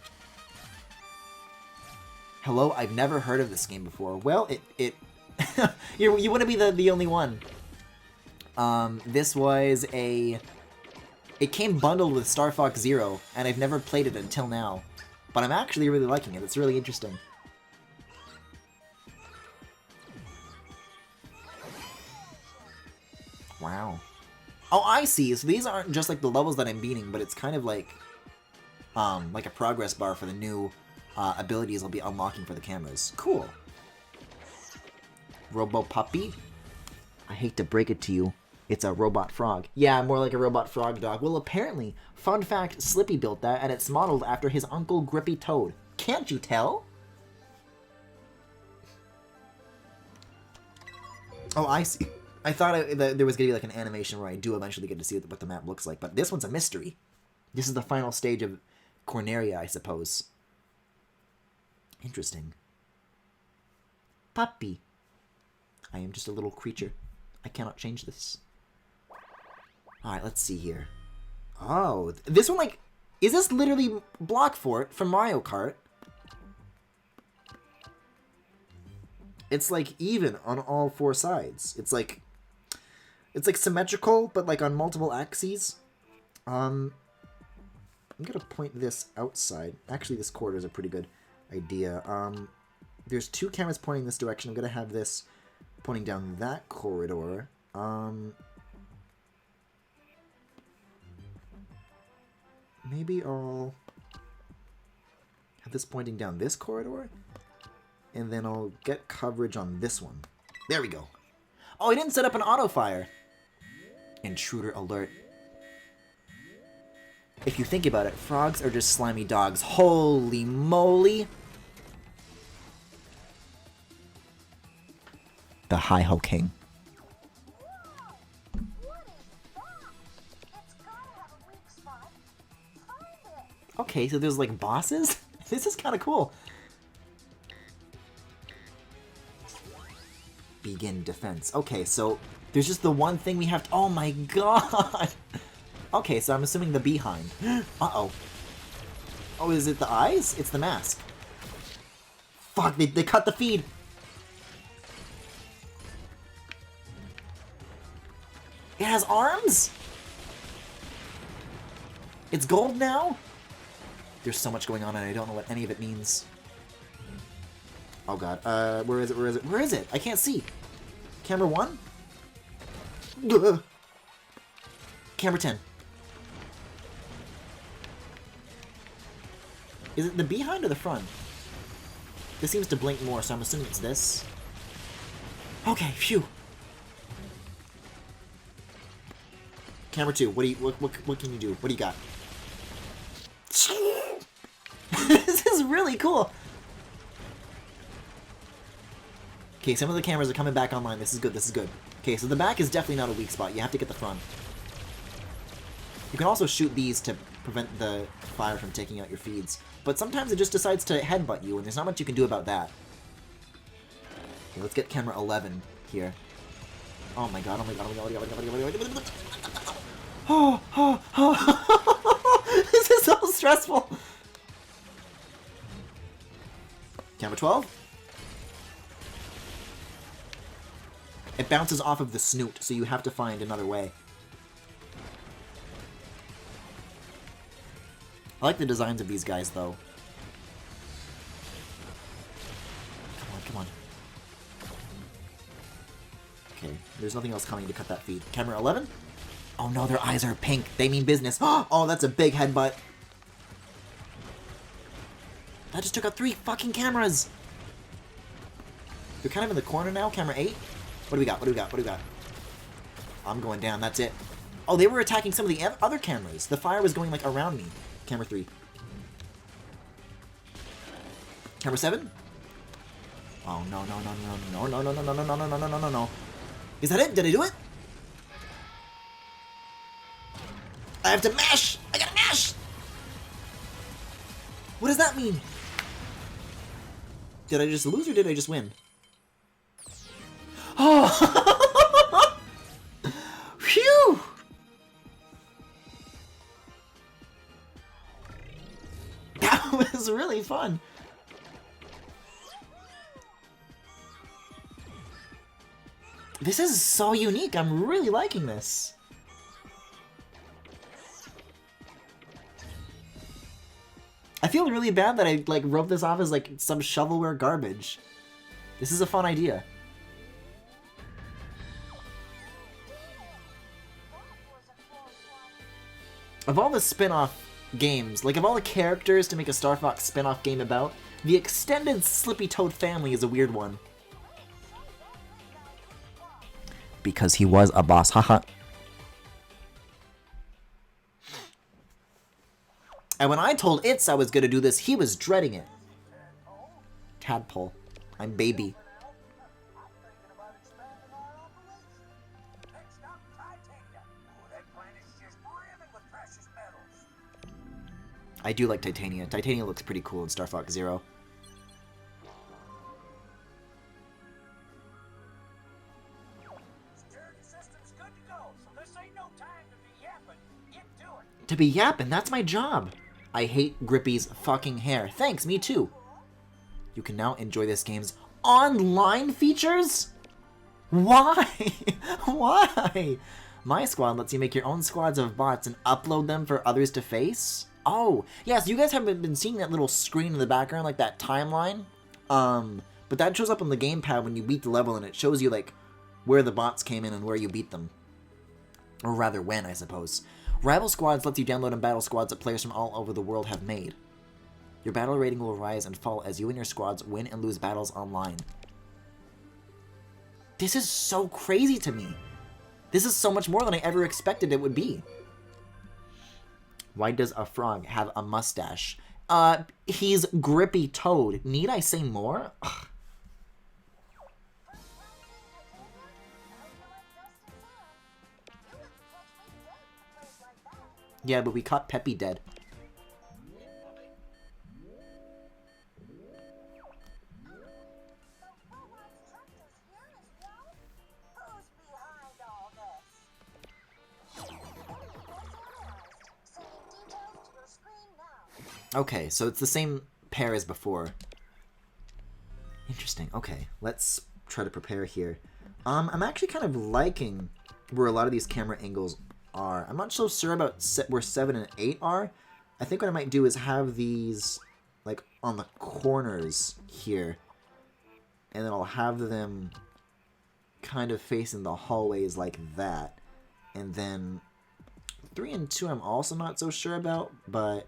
Hello, I've never heard of this game before. Well, it you wouldn't be the only one. This was a... It came bundled with Star Fox Zero, and I've never played it until now. But I'm actually really liking it. It's really interesting. Wow. Oh, I see. So these aren't just like the levels that I'm beating, but it's kind of like a progress bar for the new abilities I'll be unlocking for the cameras. Cool. Robo Puppy. I hate to break it to you. It's a robot frog. Yeah, more like a robot frog dog. Well, apparently, fun fact, Slippy built that, and it's modeled after his uncle Grippy Toad. Can't you tell? Oh, I see. I thought there was going to be like an animation where I do eventually get to see what the map looks like, but this one's a mystery. This is the final stage of Corneria, I suppose. Interesting. Puppy. I am just a little creature. I cannot change this. Alright, let's see here. Oh, this one, like... Is this literally Block Fort from Mario Kart? It's, like, even on all four sides. It's, like... It's, like, symmetrical, but, like, on multiple axes. I'm gonna point this outside. Actually, this corridor is a pretty good idea. There's two cameras pointing this direction. I'm gonna have this pointing down that corridor. Maybe I'll have this pointing down this corridor, and then I'll get coverage on this one. There we go. Oh, I didn't set up an auto fire. Intruder alert. If you think about it, frogs are just slimy dogs. Holy moly. The Hi-Ho King. Okay, so there's like bosses? This is kind of cool. Begin defense. Okay, so there's just the one thing we have to... Oh my god! Okay, so I'm assuming the behind. Uh-oh. Oh, is it the eyes? It's the mask. Fuck, they cut the feed. It has arms? It's gold now? There's so much going on and I don't know what any of it means. Oh god. Where is it? Where is it? Where is it? I can't see. Camera 1? Ugh. Camera 10. Is it the behind or the front? This seems to blink more, so I'm assuming it's this. Okay, phew. Camera 2, what can you do? What do you got? This is really cool. Okay, some of the cameras are coming back online. This is good, this is good. Okay, so the back is definitely not a weak spot. You have to get the front. You can also shoot these to prevent the fire from taking out your feeds. But sometimes it just decides to headbutt you, and there's not much you can do about that. Okay, let's get camera 11 here. Oh my god, oh my god, oh my god, oh my god, oh my god, oh my god, oh my god. Oh, this is so stressful. Camera 12. It bounces off of the snoot, so you have to find another way. I like the designs of these guys, though. Come on, come on. Okay, there's nothing else coming to cut that feed. Camera 11? Oh no, their eyes are pink. They mean business. Oh, that's a big headbutt. That just took out 3 fucking cameras. They're kind of in the corner now. Camera 8. What do we got? What do we got? What do we got? I'm going down. That's it. Oh, they were attacking some of the other cameras. The fire was going, like, around me. Camera 3. Camera 7? Oh, no, no, no, no, no, no, no, no, no, no, no, no, no, no, no, no. Is that it? Did I do it? I have to mash! I gotta mash! What does that mean? Did I just lose or did I just win? Oh! Phew! was really fun. This is so unique. I'm really liking this. I feel really bad that I like wrote this off as like some shovelware garbage. This is a fun idea. Of all the spin-off games, like of all the characters to make a Star Fox spin-off game about, the extended Slippy Toad family is a weird one. Because he was a boss, haha. And when I told Itz I was gonna do this, he was dreading it. Tadpole. I'm baby. I do like Titania. Titania looks pretty cool in Star Fox Zero. To be yapping, that's my job. I hate Grippy's fucking hair. Thanks, me too. You can now enjoy this game's online features? Why? Why? My squad lets you make your own squads of bots and upload them for others to face? Oh, yes, you guys haven't been seeing that little screen in the background, like that timeline? But that shows up on the gamepad when you beat the level, and it shows you, like, where the bots came in and where you beat them. Or rather, when, I suppose. Rival Squads lets you download and battle squads that players from all over the world have made. Your battle rating will rise and fall as you and your squads win and lose battles online. This is so crazy to me. This is so much more than I ever expected it would be. Why does a frog have a mustache? He's Grippy Toad. Need I say more? Ugh. Yeah, but we caught Peppy dead. Okay, so it's the same pair as before. Interesting. Okay, let's try to prepare here. I'm actually kind of liking where a lot of these camera angles are. I'm not so sure about where 7 and 8 are. I think what I might do is have these like on the corners here, and then I'll have them kind of facing the hallways like that. And then 3 and 2 I'm also not so sure about, but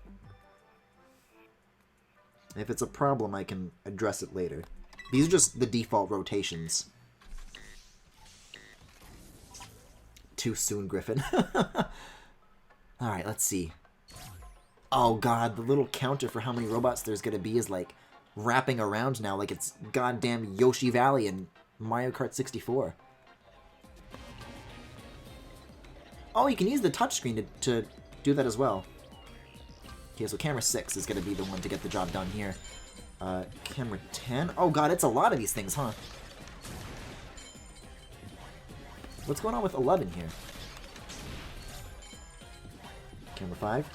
if it's a problem I can address it later. These are just the default rotations. Too soon, Griffin. Alright, let's see. Oh god, the little counter for how many robots there's gonna be is like wrapping around now like it's goddamn Yoshi Valley in Mario Kart 64. Oh, you can use the touchscreen to do that as well. Okay, so camera 6 is gonna be the one to get the job done here. Camera 10? Oh god, it's a lot of these things, huh? What's going on with 11 here? Camera 5.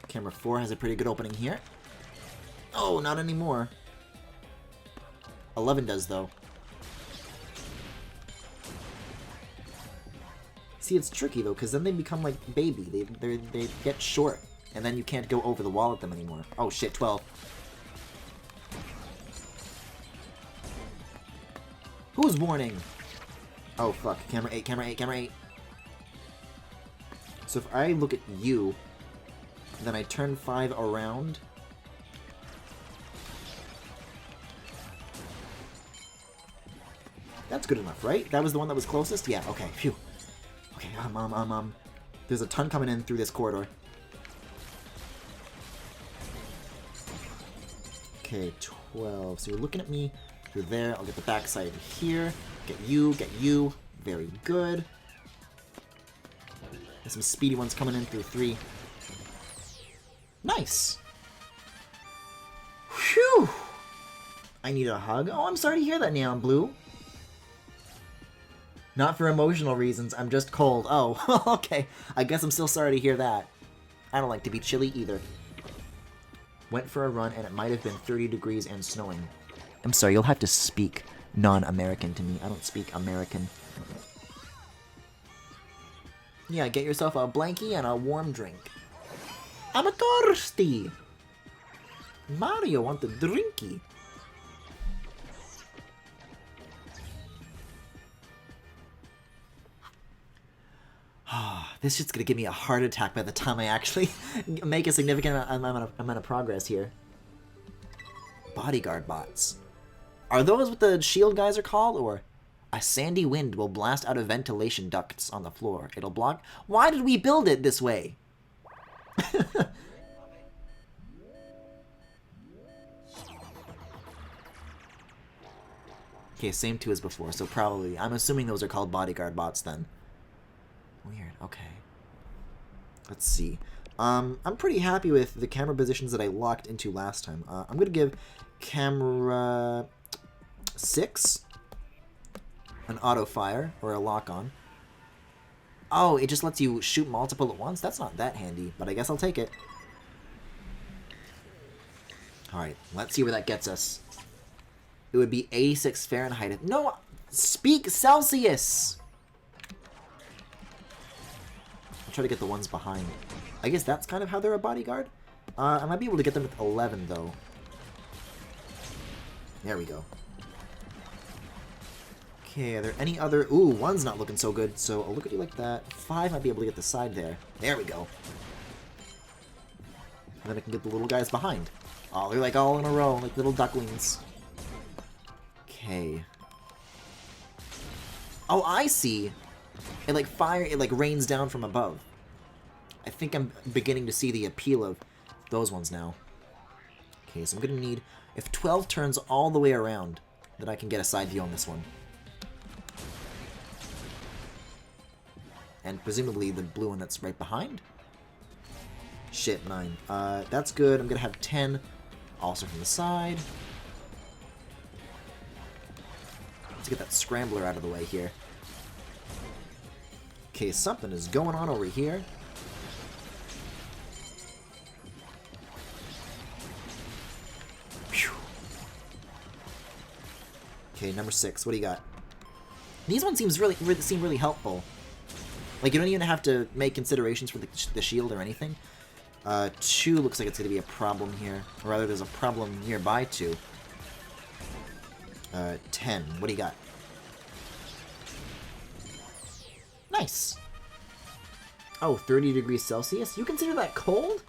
Camera 4 has a pretty good opening here. Oh, not anymore. 11 does, though. See, it's tricky, though, because then they become like baby. They get short, and then you can't go over the wall at them anymore. Oh, shit, 12. Who's warning? Oh, fuck. Camera 8, camera 8, camera 8. So if I look at you, then I turn 5 around. That's good enough, right? That was the one that was closest? Yeah, okay, phew. Okay, there's a ton coming in through this corridor. Okay, 12. So you're looking at me through there. I'll get the backside here. Get you. Very good. There's some speedy ones coming in through 3. Nice. Whew. I need a hug. Oh, I'm sorry to hear that, Neon Blue. Not for emotional reasons, I'm just cold. Oh, okay. I guess I'm still sorry to hear that. I don't like to be chilly either. Went for a run and it might have been 30 degrees and snowing. I'm sorry, you'll have to speak non-American to me. I don't speak American. Yeah, get yourself a blankie and a warm drink. I'm a thirsty. Mario want the drinky. This shit's gonna give me a heart attack by the time I actually make a significant amount of progress here. Bodyguard bots. Are those what the shield guys are called, or a sandy wind will blast out of ventilation ducts on the floor? It'll block. Why did we build it this way? Okay, same two as before, so probably. I'm assuming those are called bodyguard bots then. Weird, okay. Let's see. I'm pretty happy with the camera positions that I locked into last time. I'm going to give camera 6 an auto fire, or a lock on. Oh, it just lets you shoot multiple at once? That's not that handy, but I guess I'll take it. Alright, let's see where that gets us. It would be 86 Fahrenheit. No! Speak Celsius! I'll try to get the ones behind. I guess that's kind of how they're a bodyguard. I might be able to get them with 11, though. There we go. Okay, are there any other... Ooh, 1's not looking so good, so I'll look at you like that. 5 might be able to get the side there. There we go. And then I can get the little guys behind. Oh, they're like all in a row, like little ducklings. Okay. Oh, I see. It like it like rains down from above. I think I'm beginning to see the appeal of those ones now. Okay, so I'm gonna need, if 12 turns all the way around, then I can get a side view on this one. And presumably the blue one that's right behind? Shit, 9. That's good. I'm gonna have 10 also from the side. Let's get that scrambler out of the way here. Okay, something is going on over here. Whew. Okay, number 6. What do you got? These ones seem really helpful. Like, you don't even have to make considerations for the shield or anything. 2 looks like it's going to be a problem here. Or rather, there's a problem nearby 2. 10. What do you got? Nice. Oh, 30 degrees Celsius? You consider that cold?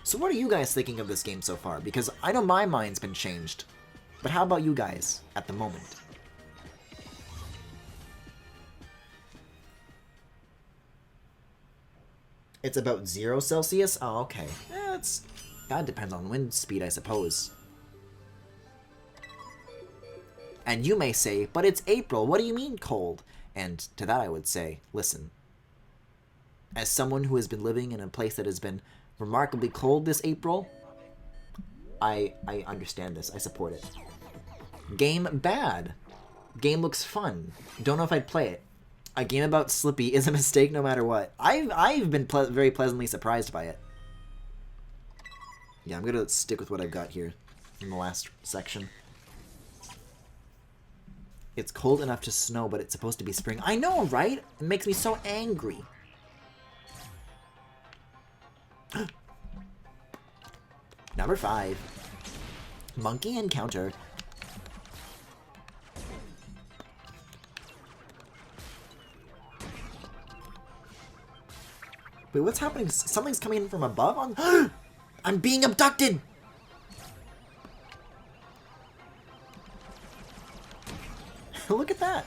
So what are you guys thinking of this game so far? Because I know my mind's been changed. But how about you guys at the moment? It's about 0 Celsius? Oh, okay. That depends on wind speed, I suppose. And you may say, but it's April, what do you mean cold? And to that I would say, listen. As someone who has been living in a place that has been remarkably cold this April, I understand this, I support it. Game bad. Game looks fun. Don't know if I'd play it. A game about Slippy is a mistake no matter what. I've been very pleasantly surprised by it. Yeah, I'm gonna stick with what I've got here in the last section. It's cold enough to snow, but it's supposed to be spring. I know, right? It makes me so angry. Number 5. Monkey encounter. Wait, what's happening? Something's coming in from above? I'm being abducted! Look at that.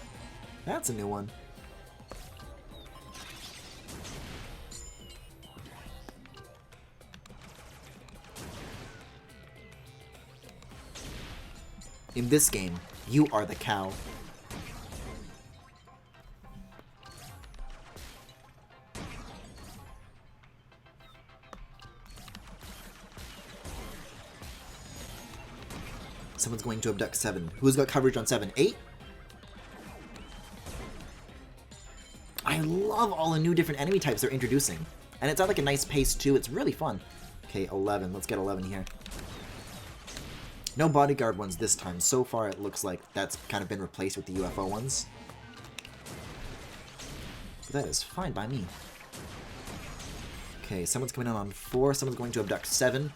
That's a new one. In this game, you are the cow. someone's going to abduct 7. Who's got coverage on 7? 8? I love all the new different enemy types they're introducing. And it's at like a nice pace too. It's really fun. Okay, 11. Let's get 11 here. No bodyguard ones this time. So far it looks like that's kind of been replaced with the UFO ones. But that is fine by me. Okay, someone's coming in on 4. Someone's going to abduct 7.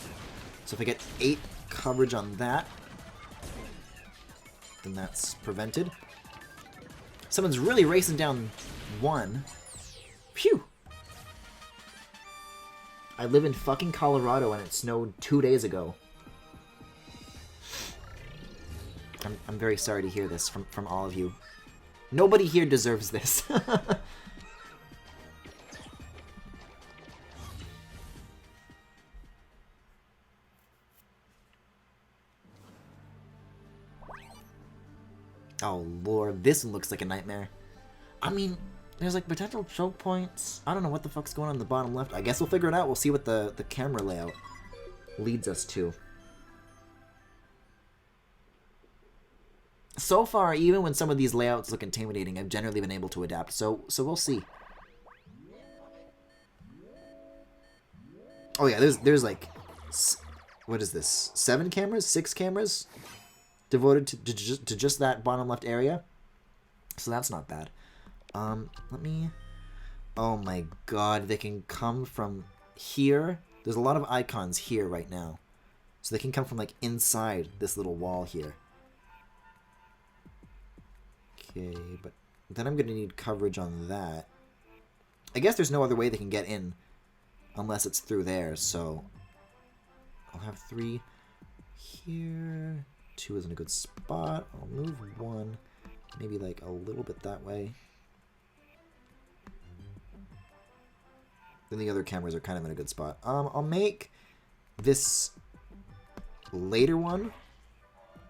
So if I get 8 coverage on that, then that's prevented. Someone's really racing down 1. Phew! I live in fucking Colorado and it snowed 2 days ago. I'm very sorry to hear this from all of you. Nobody here deserves this. Oh lord, this one looks like a nightmare. I mean, there's like potential choke points. I don't know what the fuck's going on in the bottom left. I guess we'll figure it out. We'll see what the camera layout leads us to. So far, even when some of these layouts look intimidating, I've generally been able to adapt. So we'll see. Oh yeah, there's like, what is this? 7 cameras? 6 cameras? Devoted to just that bottom left area. So that's not bad. Let me... Oh my god, they can come from here. There's a lot of icons here right now. So they can come from like inside this little wall here. Okay, but then I'm gonna need coverage on that. I guess there's no other way they can get in unless it's through there, so I'll have 3 here. 2 isn't a good spot. I'll move 1, maybe like a little bit that way. Then the other cameras are kind of in a good spot. I'll make this later one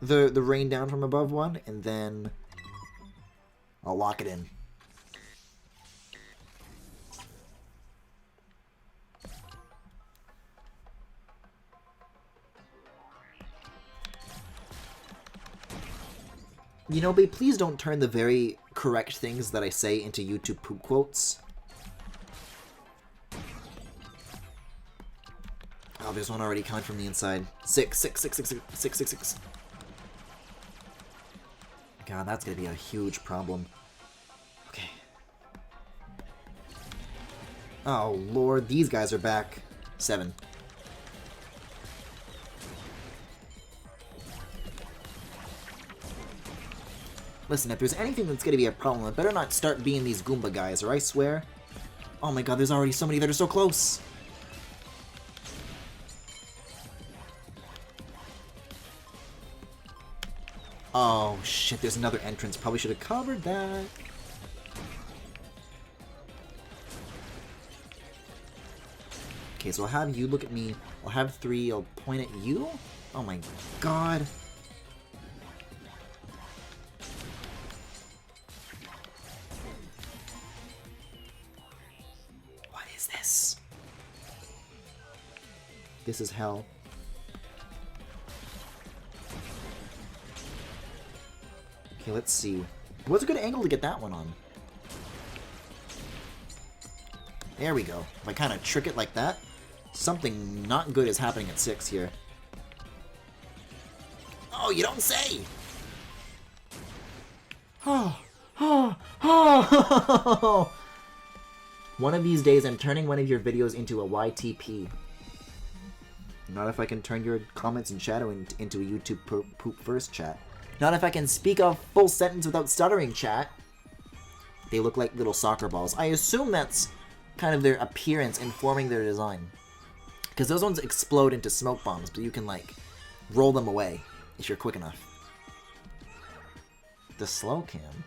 the rain down from above one, and then I'll lock it in. You know, babe, please don't turn the very correct things that I say into YouTube poop quotes. Oh, there's one already coming from the inside. 6, 6, 6, 6, 6, 6, 6, 6. God, that's gonna be a huge problem. Okay. Oh, Lord, these guys are back. 7. Listen, if there's anything that's gonna be a problem, it better not start being these Goomba guys, or I swear. Oh my god, there's already so many that are so close. Oh shit, there's another entrance. Probably should have covered that. Okay, so I'll have you look at me. I'll have 3, I'll point at you? Oh my god. What is this? This is hell. Okay, let's see. What's a good angle to get that one on? There we go. If I kind of trick it like that, something not good is happening at 6 here. Oh, you don't say! Oh, oh, oh! One of these days, I'm turning one of your videos into a YTP. Not if I can turn your comments and shadow into a YouTube poop first chat. Not if I can speak a full sentence without stuttering, chat. They look like little soccer balls. I assume that's kind of their appearance informing their design. Because those ones explode into smoke bombs, but you can, like, roll them away if you're quick enough. The slow cam?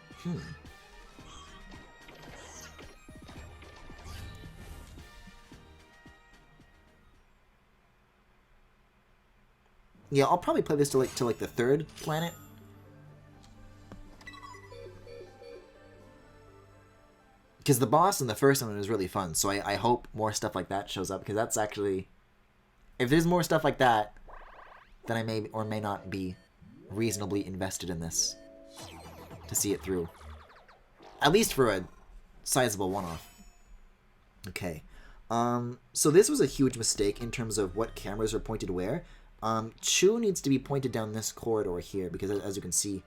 Yeah, I'll probably play this to like the 3rd planet. Because the boss in the first one was really fun, so I hope more stuff like that shows up, because that's actually... If there's more stuff like that, then I may or may not be reasonably invested in this to see it through. At least for a sizable one-off. Okay. So this was a huge mistake in terms of what cameras are pointed where. Chu needs to be pointed down this corridor here, because as you can see,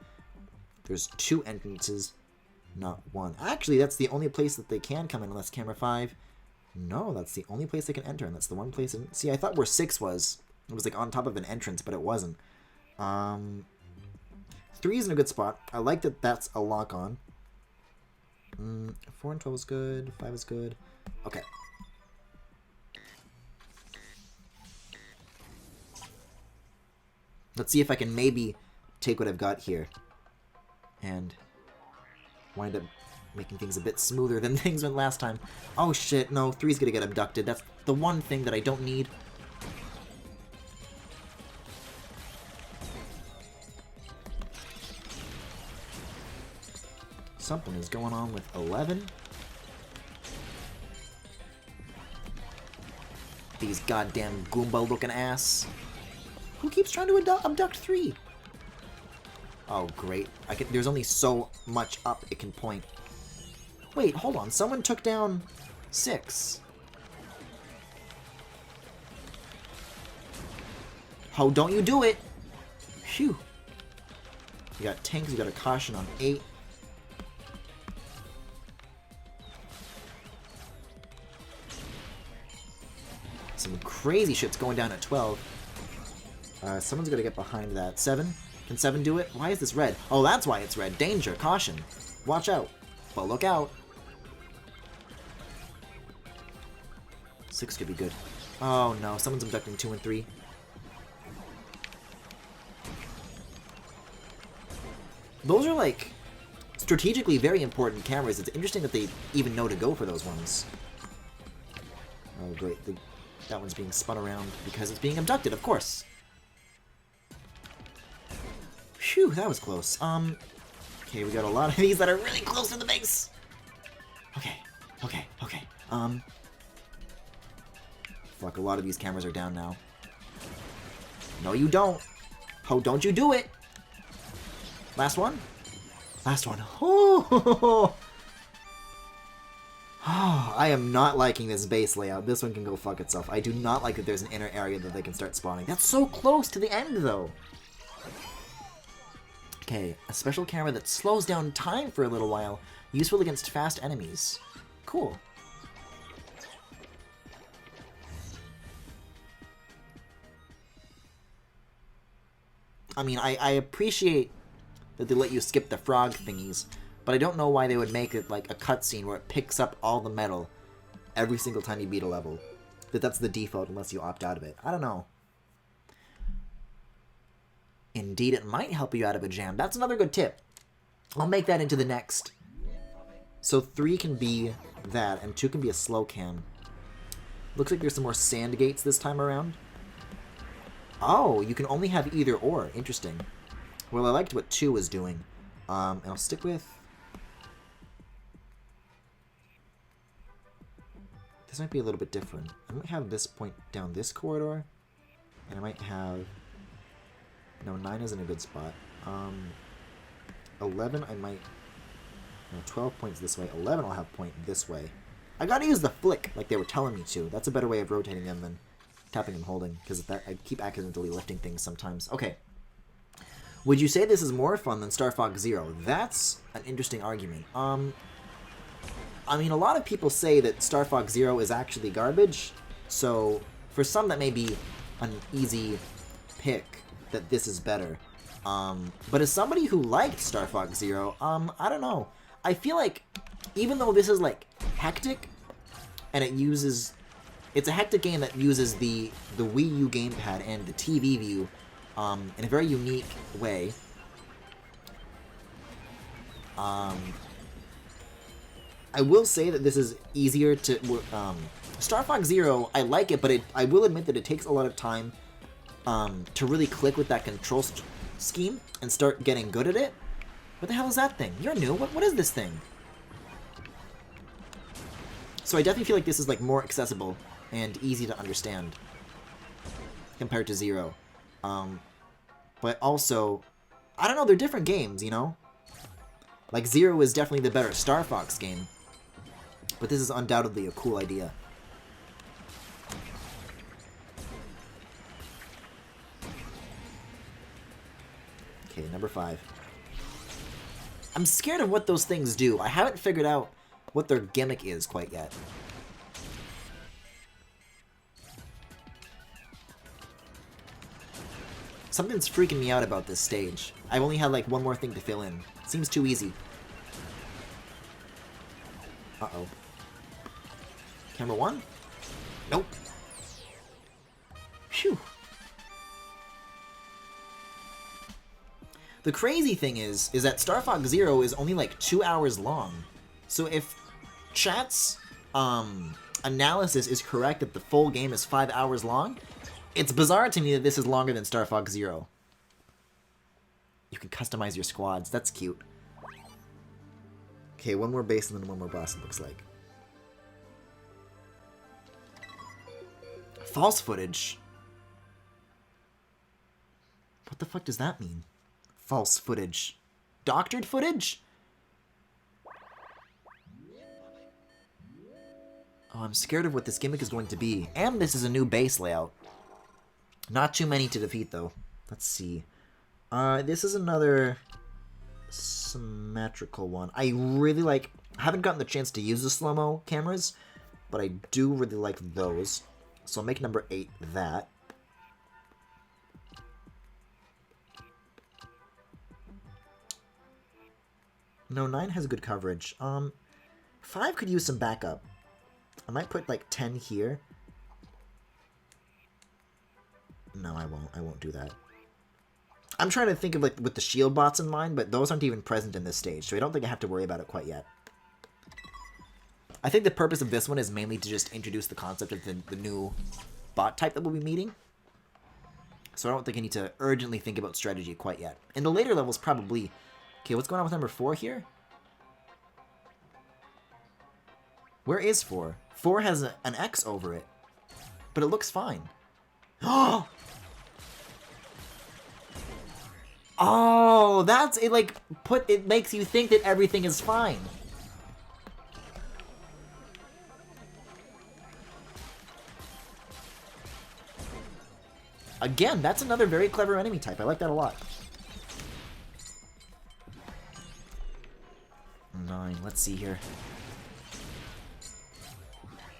there's 2 entrances, not 1. Actually, that's the only place that they can come in unless camera 5. No, that's the only place they can enter, and that's the one place... See, I thought where 6 was. It was like on top of an entrance, but it wasn't. 3 is in a good spot. I like that that's a lock-on. 4 and 12 is good. 5 is good. Okay. Let's see if I can maybe take what I've got here and wind up making things a bit smoother than things went last time. Oh shit, no, 3's gonna get abducted. That's the one thing that I don't need. Something is going on with 11. These goddamn Goomba-looking ass. Who keeps trying to abduct 3? Oh, great. There's only so much up it can point. Wait, hold on. Someone took down 6. Oh, don't you do it! Phew. You got tanks, you got a caution on 8. Some crazy shit's going down at 12. Someone's gonna get behind that. 7? Can 7 do it? Why is this red? Oh, that's why it's red. Danger. Caution. Watch out. But look out. 6 could be good. Oh no, someone's abducting 2 and 3. Those are like strategically very important cameras. It's interesting that they even know to go for those ones. Oh great, that one's being spun around because it's being abducted, of course. Phew, that was close. Okay, we got a lot of these that are really close to the base. Okay. Fuck, a lot of these cameras are down now. No, you don't. Oh, don't you do it. Last one? Last one. Oh, I am not liking this base layout. This one can go fuck itself. I do not like that there's an inner area that they can start spawning. That's so close to the end, though. Okay, a special camera that slows down time for a little while. Useful against fast enemies. Cool. I mean, I appreciate that they let you skip the frog thingies, but I don't know why they would make it like a cutscene where it picks up all the metal every single time you beat a level. That's the default unless you opt out of it. I don't know. Indeed, it might help you out of a jam. That's another good tip. I'll make that into the next. So 3 can be that, and 2 can be a slow cam. Looks like there's some more sand gates this time around. Oh, you can only have either or. Interesting. Well, I liked what 2 was doing. And I'll stick with... This might be a little bit different. I might have this point down this corridor. And I might have... No, 9 isn't a good spot. 11 I might... No, 12 points this way. 11 I'll have point this way. I gotta use the flick like they were telling me to. That's a better way of rotating them than tapping and holding, because I keep accidentally lifting things sometimes. Okay. Would you say this is more fun than Star Fox Zero? That's an interesting argument. I mean, a lot of people say that Star Fox Zero is actually garbage, so for some that may be an easy pick that this is better. But as somebody who liked Star Fox Zero, I don't know. I feel like, even though this is, like, hectic, and it uses... It's a hectic game that uses the Wii U gamepad and the TV view in a very unique way. I will say that this is easier to... Star Fox Zero, I like it, but I will admit that it takes a lot of time to really click with that control scheme and start getting good at it. What the hell is that thing? You're new. What is this thing? So I definitely feel like this is like more accessible and easy to understand compared to Zero. But also, I don't know, they're different games, you know? Like, Zero is definitely the better Star Fox game. But this is undoubtedly a cool idea. Okay, number 5. I'm scared of what those things do. I haven't figured out what their gimmick is quite yet. Something's freaking me out about this stage. I've only had like one more thing to fill in. Seems too easy. Uh-oh. Camera 1? Nope. Phew. The crazy thing is that Star Fox Zero is only like 2 hours long. So if chat's analysis is correct that the full game is 5 hours long, it's bizarre to me that this is longer than Star Fox Zero. You can customize your squads. That's cute. Okay, one more base and then one more boss, it looks like. False footage? What the fuck does that mean? False footage. Doctored footage? Oh, I'm scared of what this gimmick is going to be. And this is a new base layout. Not too many to defeat, though. Let's see. This is another symmetrical one. I really like... I haven't gotten the chance to use the slow-mo cameras, but I do really like those. So I'll make number 8 that. No, 9 has good coverage. 5 could use some backup. I might put like 10 here. No, I won't. I won't do that. I'm trying to think of like with the shield bots in mind, but those aren't even present in this stage, so I don't think I have to worry about it quite yet. I think the purpose of this one is mainly to just introduce the concept of the new bot type that we'll be meeting. So I don't think I need to urgently think about strategy quite yet. In the later levels, probably. Okay, what's going on with number 4 here? Where is 4? 4 has an X over it, but it looks fine. Oh, that's it. Like it makes you think that everything is fine. Again, that's another very clever enemy type. I like that a lot. 9. Let's see here.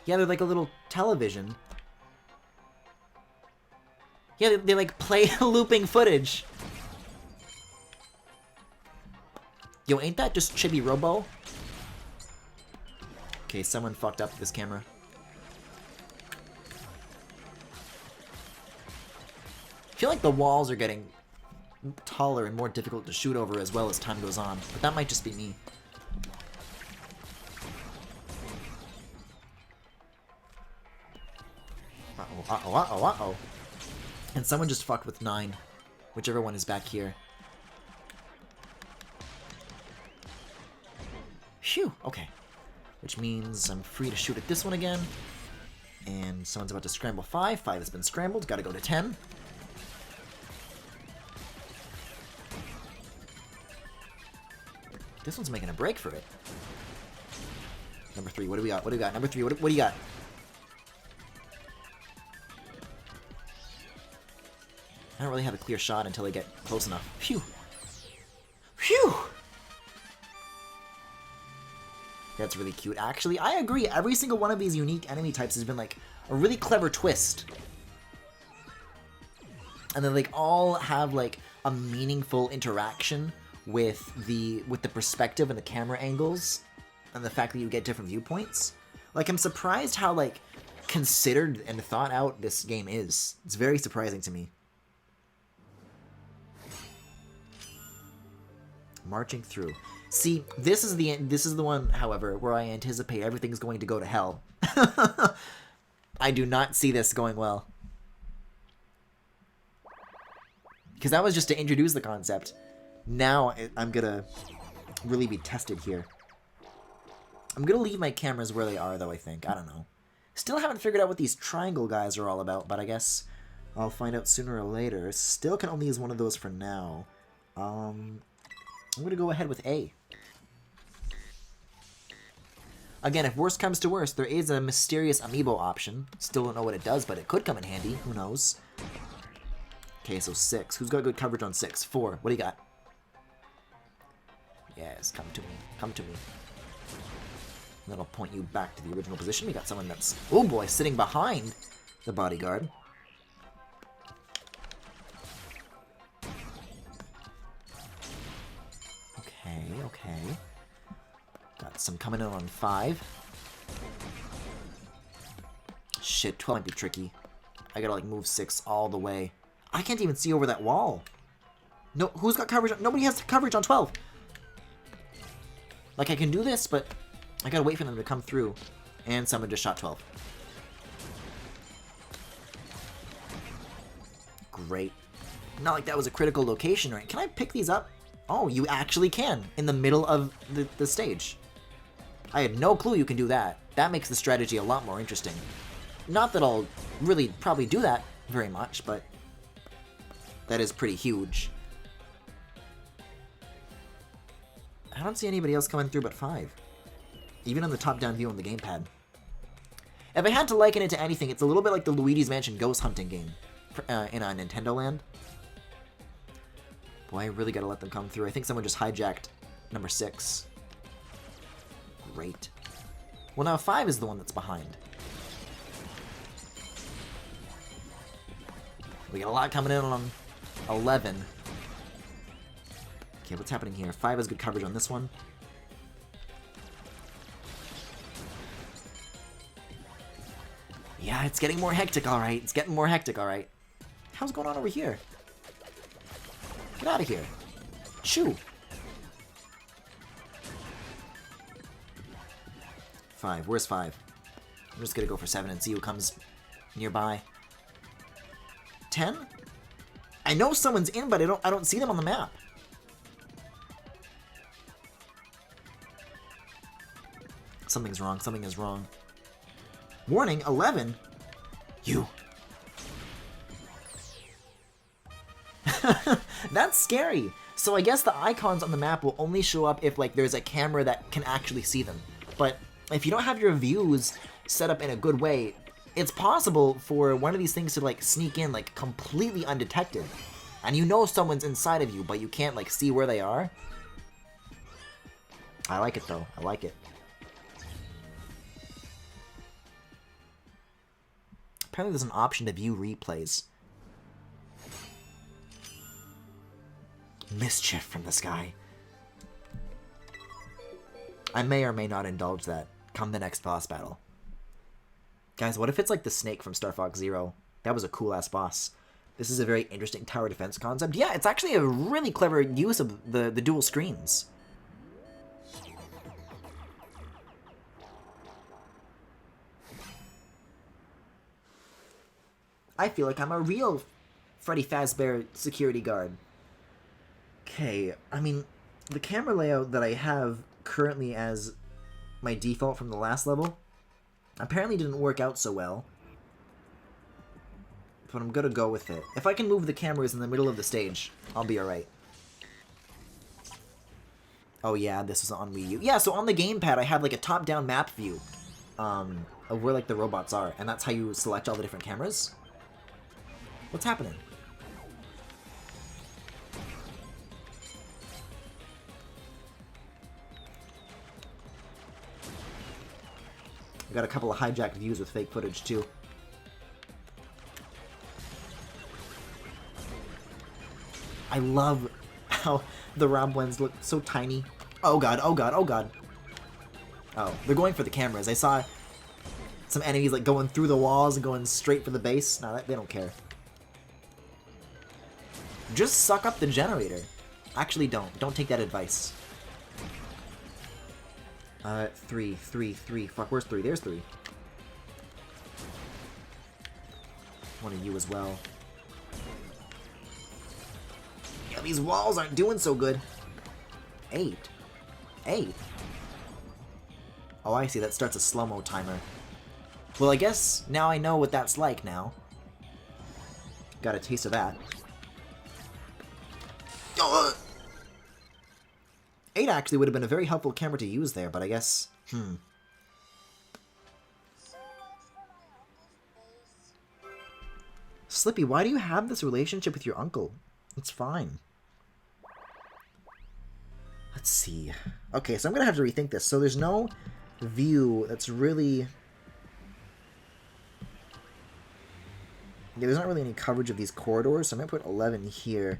Yeah, they're like a little television. Yeah, they like play looping footage. Yo, ain't that just Chibi Robo? Okay, someone fucked up this camera. I feel like the walls are getting taller and more difficult to shoot over as well as time goes on, but that might just be me. Uh-oh, uh-oh, uh-oh, uh-oh. And someone just fucked with 9, whichever one is back here. Phew, okay. Which means I'm free to shoot at this one again. And someone's about to scramble 5. 5 has been scrambled. Gotta go to 10. This one's making a break for it. Number 3, what do we got? What do we got? Number 3, what do you got? I don't really have a clear shot until I get close enough. Phew. Phew! That's really cute. Actually, I agree. Every single one of these unique enemy types has been like a really clever twist. And then like all have like a meaningful interaction with the perspective and the camera angles and the fact that you get different viewpoints. Like I'm surprised how like considered and thought out this game is. It's very surprising to me. Marching through. See, this is the one, however, where I anticipate everything's going to go to hell. I do not see this going well. Because that was just to introduce the concept. Now I'm gonna really be tested here. I'm gonna leave my cameras where they are, though, I think. I don't know. Still haven't figured out what these triangle guys are all about, but I guess I'll find out sooner or later. Still can only use one of those for now. I'm gonna go ahead with A. Again, if worst comes to worst, there is a mysterious amiibo option. Still don't know what it does, but it could come in handy. Who knows? Okay, so 6. Who's got good coverage on 6? 4. What do you got? Yes, come to me. Come to me. That'll point you back to the original position. We got someone that's, oh boy, sitting behind the bodyguard. Okay, okay. Got some coming in on 5. Shit, 12 might be tricky. I gotta, like, move 6 all the way. I can't even see over that wall. No, who's got coverage? Nobody has coverage on 12. Like, I can do this, but I gotta wait for them to come through. And someone just shot 12. Great. Not like that was a critical location, right? Can I pick these up? Oh, you actually can. In the middle of the stage. I had no clue you can do that. That makes the strategy a lot more interesting. Not that I'll really probably do that very much, but that is pretty huge. I don't see anybody else coming through but 5. Even on the top-down view on the gamepad. If I had to liken it to anything, it's a little bit like the Luigi's Mansion Ghost Hunting game in Nintendo Land. Boy, I really gotta let them come through. I think someone just hijacked number 6. Great. Well, now 5 is the one that's behind. We got a lot coming in on 11. Okay, what's happening here? 5 has good coverage on this one. Yeah, it's getting more hectic, alright. It's getting more hectic, alright. How's going on over here? Get out of here. Shoo. 5. Where's 5? I'm just gonna go for 7 and see who comes nearby. 10? I know someone's in, but I don't see them on the map. Something's wrong. Something is wrong. Warning, 11? You. That's scary. So I guess the icons on the map will only show up if, like, there's a camera that can actually see them. But if you don't have your views set up in a good way, it's possible for one of these things to, like, sneak in, like, completely undetected. And you know someone's inside of you, but you can't, like, see where they are. I like it, though. I like it. Apparently there's an option to view replays. Mischief from the sky. I may or may not indulge that come the next boss battle. Guys, what if it's like the snake from Star Fox Zero? That was a cool-ass boss. This is a very interesting tower defense concept. Yeah, it's actually a really clever use of the dual screens. I feel like I'm a real Freddy Fazbear security guard. Okay, I mean, the camera layout that I have currently as my default from the last level apparently didn't work out so well. But I'm gonna go with it. If I can move the cameras in the middle of the stage, I'll be alright. Oh yeah, this is on Wii U. Yeah, so on the gamepad I have like a top-down map view of where like the robots are, and that's how you select all the different cameras. What's happening? We got a couple of hijacked views with fake footage too. I love how the Rob ones look so tiny. Oh god, oh god, oh god. Oh, they're going for the cameras. I saw some enemies like going through the walls and going straight for the base. No, they don't care. Just suck up the generator. Actually, don't. Don't take that advice. 3. Fuck, where's 3? There's 3. One of you as well. Yeah, these walls aren't doing so good. 8. Oh, I see. That starts a slow-mo timer. Well, I guess now I know what that's like now. Got a taste of that. 8 actually would have been a very helpful camera to use there, but I guess... Slippy, why do you have this relationship with your uncle? It's fine. Let's see. Okay, so I'm going to have to rethink this. So there's no view that's really... Yeah, there's not really any coverage of these corridors, so I'm going to put 11 here.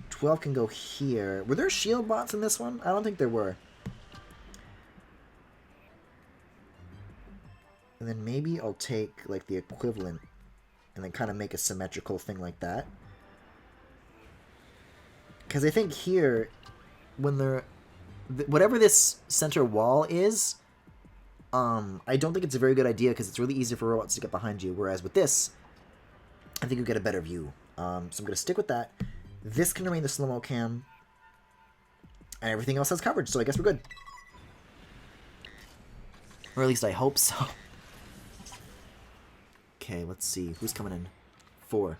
12 can go here. Were there shield bots in this one? I don't think there were. And then maybe I'll take, like, the equivalent and then kind of make a symmetrical thing like that. Because I think here, when they're... Whatever this center wall is, I don't think it's a very good idea because it's really easy for robots to get behind you. Whereas with this, I think you get a better view. So I'm going to stick with that. This can remain the slow-mo cam. And everything else has coverage, so I guess we're good. Or at least I hope so. Okay, let's see. Who's coming in? 4.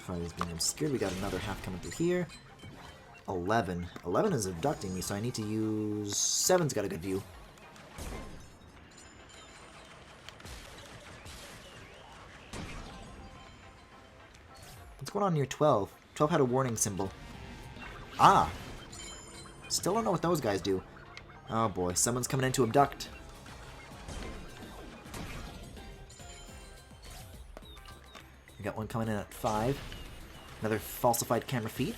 5 is being obscured. We got another half coming through here. 11. 11 is abducting me, so I need to use... 7's got a good view. What's going on near 12? 12 had a warning symbol. Ah! Still don't know what those guys do. Oh boy, someone's coming in to abduct. We got one coming in at 5. Another falsified camera feed.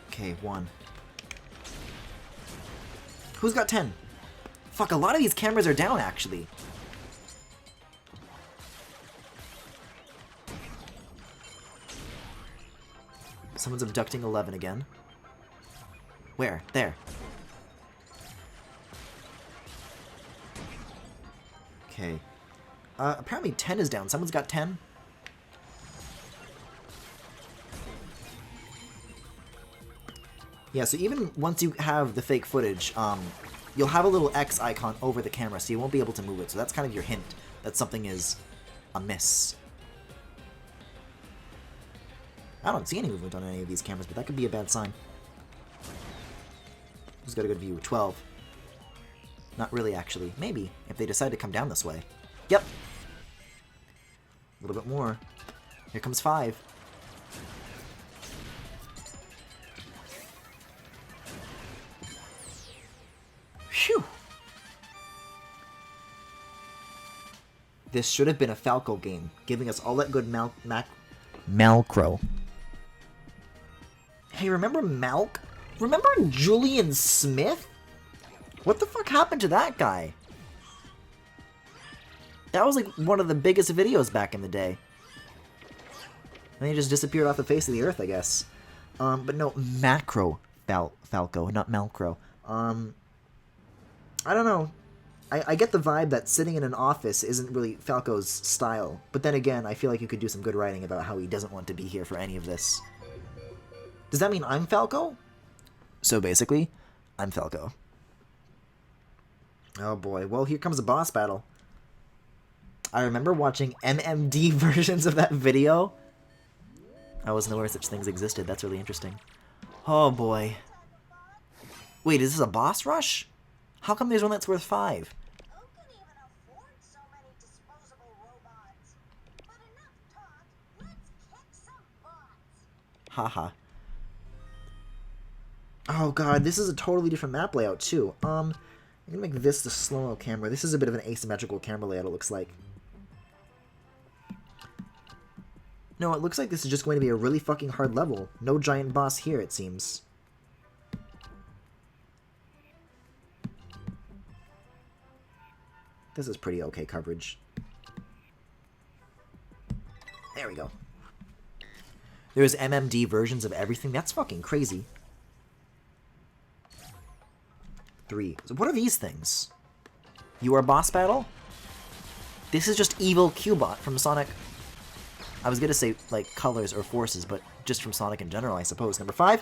Okay, 1. Who's got 10? Fuck, a lot of these cameras are down, actually. Someone's abducting 11 again. Where? There. Okay. Apparently 10 is down. Someone's got 10. Yeah, so even once you have the fake footage, you'll have a little X icon over the camera, so you won't be able to move it. So that's kind of your hint that something is amiss. I don't see any movement on any of these cameras, but that could be a bad sign. Who's got a good view? 12. Not really, actually. Maybe, if they decide to come down this way. Yep. A little bit more. Here comes 5. Phew. This should have been a Falco game, giving us all that good Malcro. Hey, remember Malk? Remember Julian Smith? What the fuck happened to that guy? That was like one of the biggest videos back in the day. And he just disappeared off the face of the earth, I guess. But no, Macro Falco, not Malcro. I don't know. I get the vibe that sitting in an office isn't really Falco's style. But then again, I feel like you could do some good writing about how he doesn't want to be here for any of this. Does that mean I'm Falco? So basically, I'm Falco. Oh boy, well here comes a boss battle. I remember watching MMD versions of that video. I wasn't aware such things existed, that's really interesting. Oh boy. Wait, is this a boss rush? How come there's one that's worth 5? Haha. Oh god, this is a totally different map layout too. I'm gonna make this the slow-mo camera. This is a bit of an asymmetrical camera layout, it looks like. No, it looks like this is just going to be a really fucking hard level. No giant boss here, it seems. This is pretty okay coverage. There we go. There's MMD versions of everything. That's fucking crazy. 3. So what are these things? You are boss battle? This is just evil Cubot from Sonic. I was gonna say, like, colors or forces, but just from Sonic in general, I suppose. Number 5.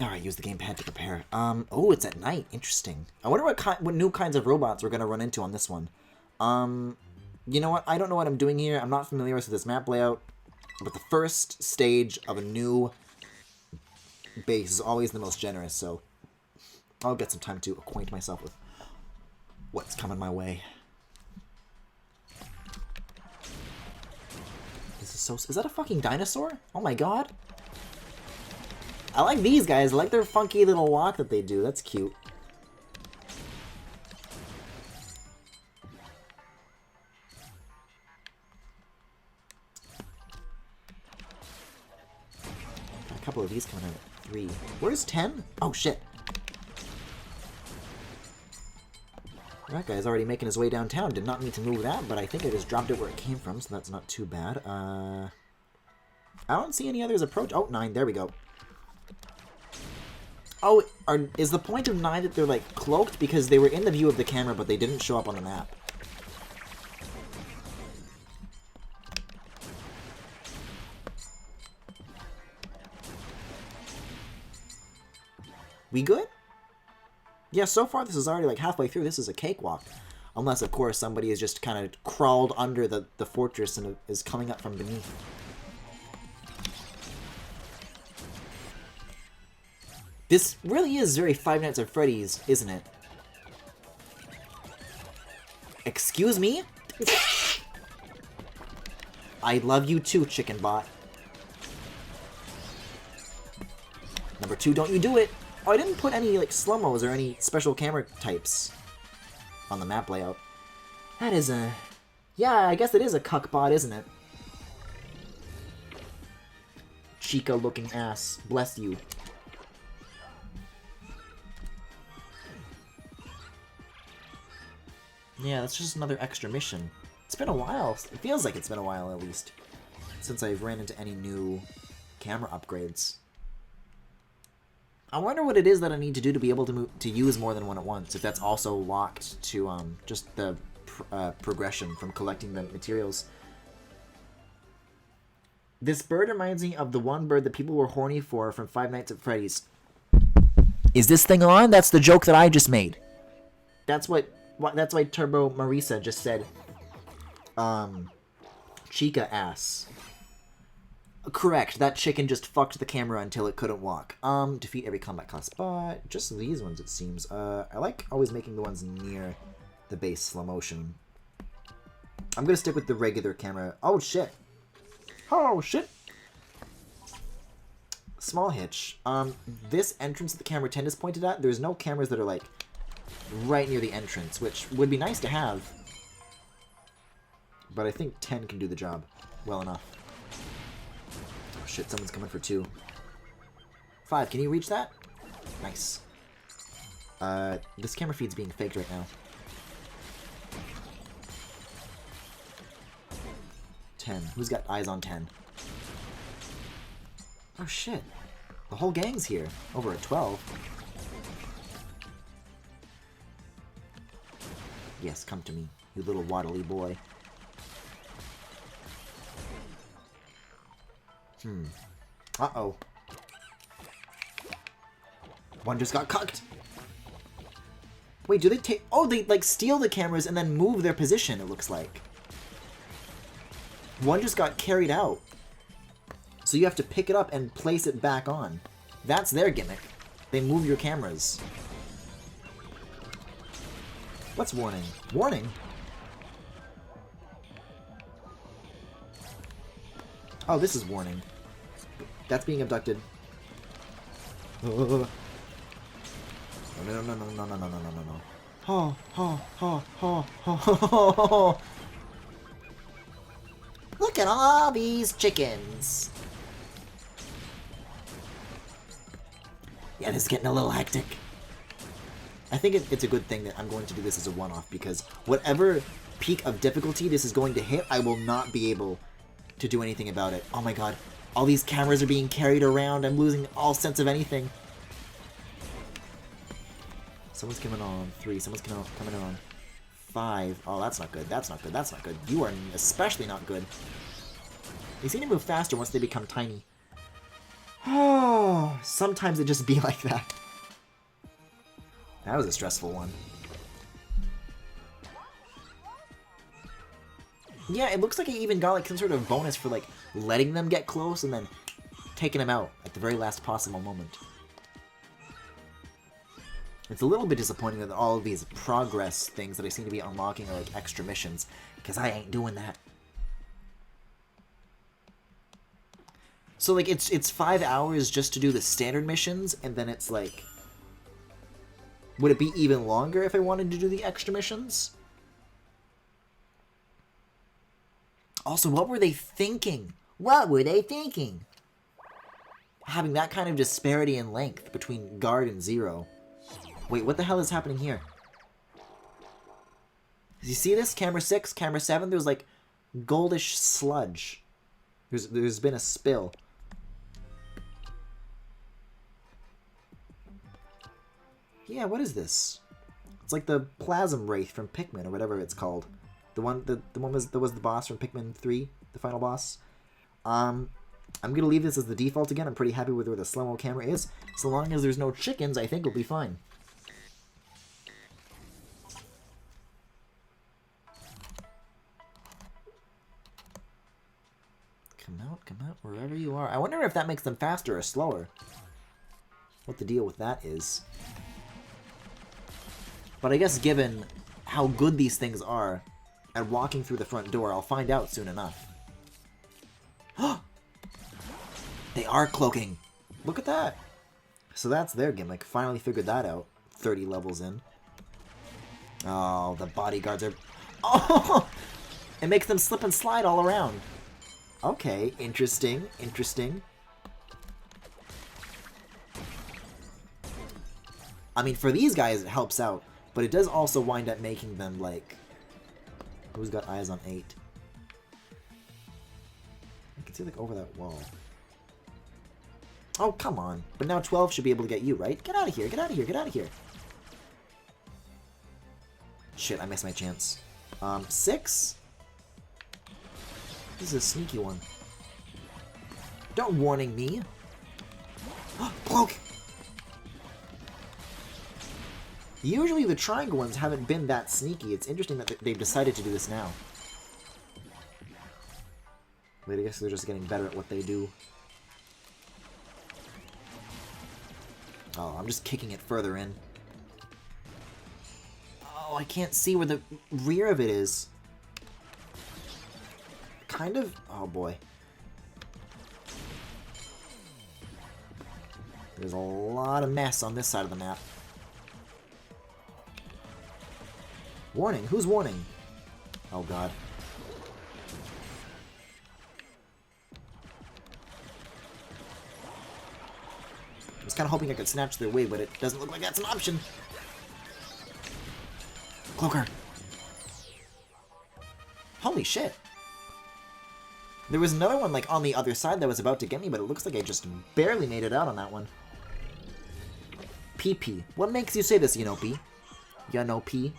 Alright, use the gamepad to prepare. Oh, it's at night. Interesting. I wonder what new kinds of robots we're gonna run into on this one. You know what? I don't know what I'm doing here. I'm not familiar with this map layout. But the first stage of a new base is always the most generous, so I'll get some time to acquaint myself with what's coming my way. This is so... Is that a fucking dinosaur? Oh my god. I like these guys. I like their funky little walk that they do. That's cute. Got a couple of these coming out at 3. Where's 10? Oh, shit. That guy's already making his way downtown. Did not need to move that, but I think I just dropped it where it came from, so that's not too bad. I don't see any others approach. Oh, 9. There we go. Oh, is the point of 9 that they're, like, cloaked? Because they were in the view of the camera, but they didn't show up on the map. We good? Yeah, so far this is already, like, halfway through. This is a cakewalk. Unless, of course, somebody has just kind of crawled under the fortress and is coming up from beneath. This really is very Five Nights at Freddy's, isn't it? Excuse me? I love you too, chicken bot. Number 2, don't you do it! Oh, I didn't put any, like, slow-mos or any special camera types on the map layout. That is a... Yeah, I guess it is a cuck bot, isn't it? Chica-looking ass. Bless you. Yeah, that's just another extra mission. It's been a while. It feels like it's been a while, at least, since I've ran into any new camera upgrades. I wonder what it is that I need to do to be able to use more than one at once, if that's also locked to just the progression from collecting the materials. This bird reminds me of the one bird that people were horny for from Five Nights at Freddy's. Is this thing on? That's the joke that I just made. That's why Turbo Marisa just said, Chica ass. Correct, that chicken just fucked the camera until it couldn't walk. Defeat every combat class bot. Just these ones, it seems. I like always making the ones near the base slow motion. I'm gonna stick with the regular camera. Oh, shit. Oh, shit. Small hitch. This entrance that the camera 10 is pointed at, there's no cameras that are, like, right near the entrance, which would be nice to have. But I think 10 can do the job well enough. Oh shit, someone's coming for 2. 5, can you reach that? Nice. This camera feed's being faked right now. 10. Who's got eyes on 10? Oh shit. The whole gang's here. Over at 12. Yes, come to me, you little waddly boy. Uh-oh. One just got cucked. Wait, do they take... Oh, they, like, steal the cameras and then move their position, it looks like. One just got carried out. So you have to pick it up and place it back on. That's their gimmick. They move your cameras. What's warning? Warning? Oh, this is warning. That's being abducted. No, no, no, no, no, no, no, no, no, no, no. Oh, oh, oh, oh, oh, oh, oh. Look at all these chickens. Yeah, this is getting a little hectic. I think it's a good thing that I'm going to do this as a one-off, because whatever peak of difficulty this is going to hit, I will not be able to do anything about it. Oh my god. All these cameras are being carried around. I'm losing all sense of anything. Someone's coming on 3. Someone's coming on 5. Oh, that's not good. That's not good. That's not good. You are especially not good. They seem to move faster once they become tiny. Oh, sometimes it just be like that. That was a stressful one. Yeah, it looks like I even got like some sort of bonus for like letting them get close and then taking them out at the very last possible moment. It's a little bit disappointing that all of these progress things that I seem to be unlocking are like extra missions, because I ain't doing that. So like it's 5 hours just to do the standard missions, and then it's like, would it be even longer if I wanted to do the extra missions? Also, what were they thinking? What were they thinking? Having that kind of disparity in length between Guard and Zero. Wait, what the hell is happening here? Did you see this? Camera 6, camera 7, there's like goldish sludge. There's been a spill. Yeah, what is this? It's like the Plasm Wraith from Pikmin, or whatever it's called. The one that was the boss from Pikmin 3, the final boss. I'm gonna leave this as the default again. I'm pretty happy with where the slow-mo camera is. So long as there's no chickens, I think we'll be fine. Come out, wherever you are. I wonder if that makes them faster or slower. What the deal with that is. But I guess given how good these things are at walking through the front door, I'll find out soon enough. They are cloaking! Look at that! So that's their gimmick. Finally figured that out. 30 levels in. Oh, the bodyguards are... Oh! It makes them slip and slide all around. Okay, interesting, interesting. I mean, for these guys, it helps out. But it does also wind up making them, like... Who's got eyes on 8? I can see, like, over that wall. Oh, come on. But now 12 should be able to get you, right? Get out of here, get out of here, get out of here. Shit, I missed my chance. 6? This is a sneaky one. Don't warning me. Cloak! Usually the triangle ones haven't been that sneaky. It's interesting that they've decided to do this now. Wait, I guess they're just getting better at what they do. Oh, I'm just kicking it further in. Oh, I can't see where the rear of it is. Kind of... Oh, boy. There's a lot of mess on this side of the map. Warning? Who's warning? Oh, God. I was kind of hoping I could snatch their way, but it doesn't look like that's an option. Cloaker! Holy shit! There was another one, like, on the other side that was about to get me, but it looks like I just barely made it out on that one. PP. What makes you say this, you know, P? You know, P?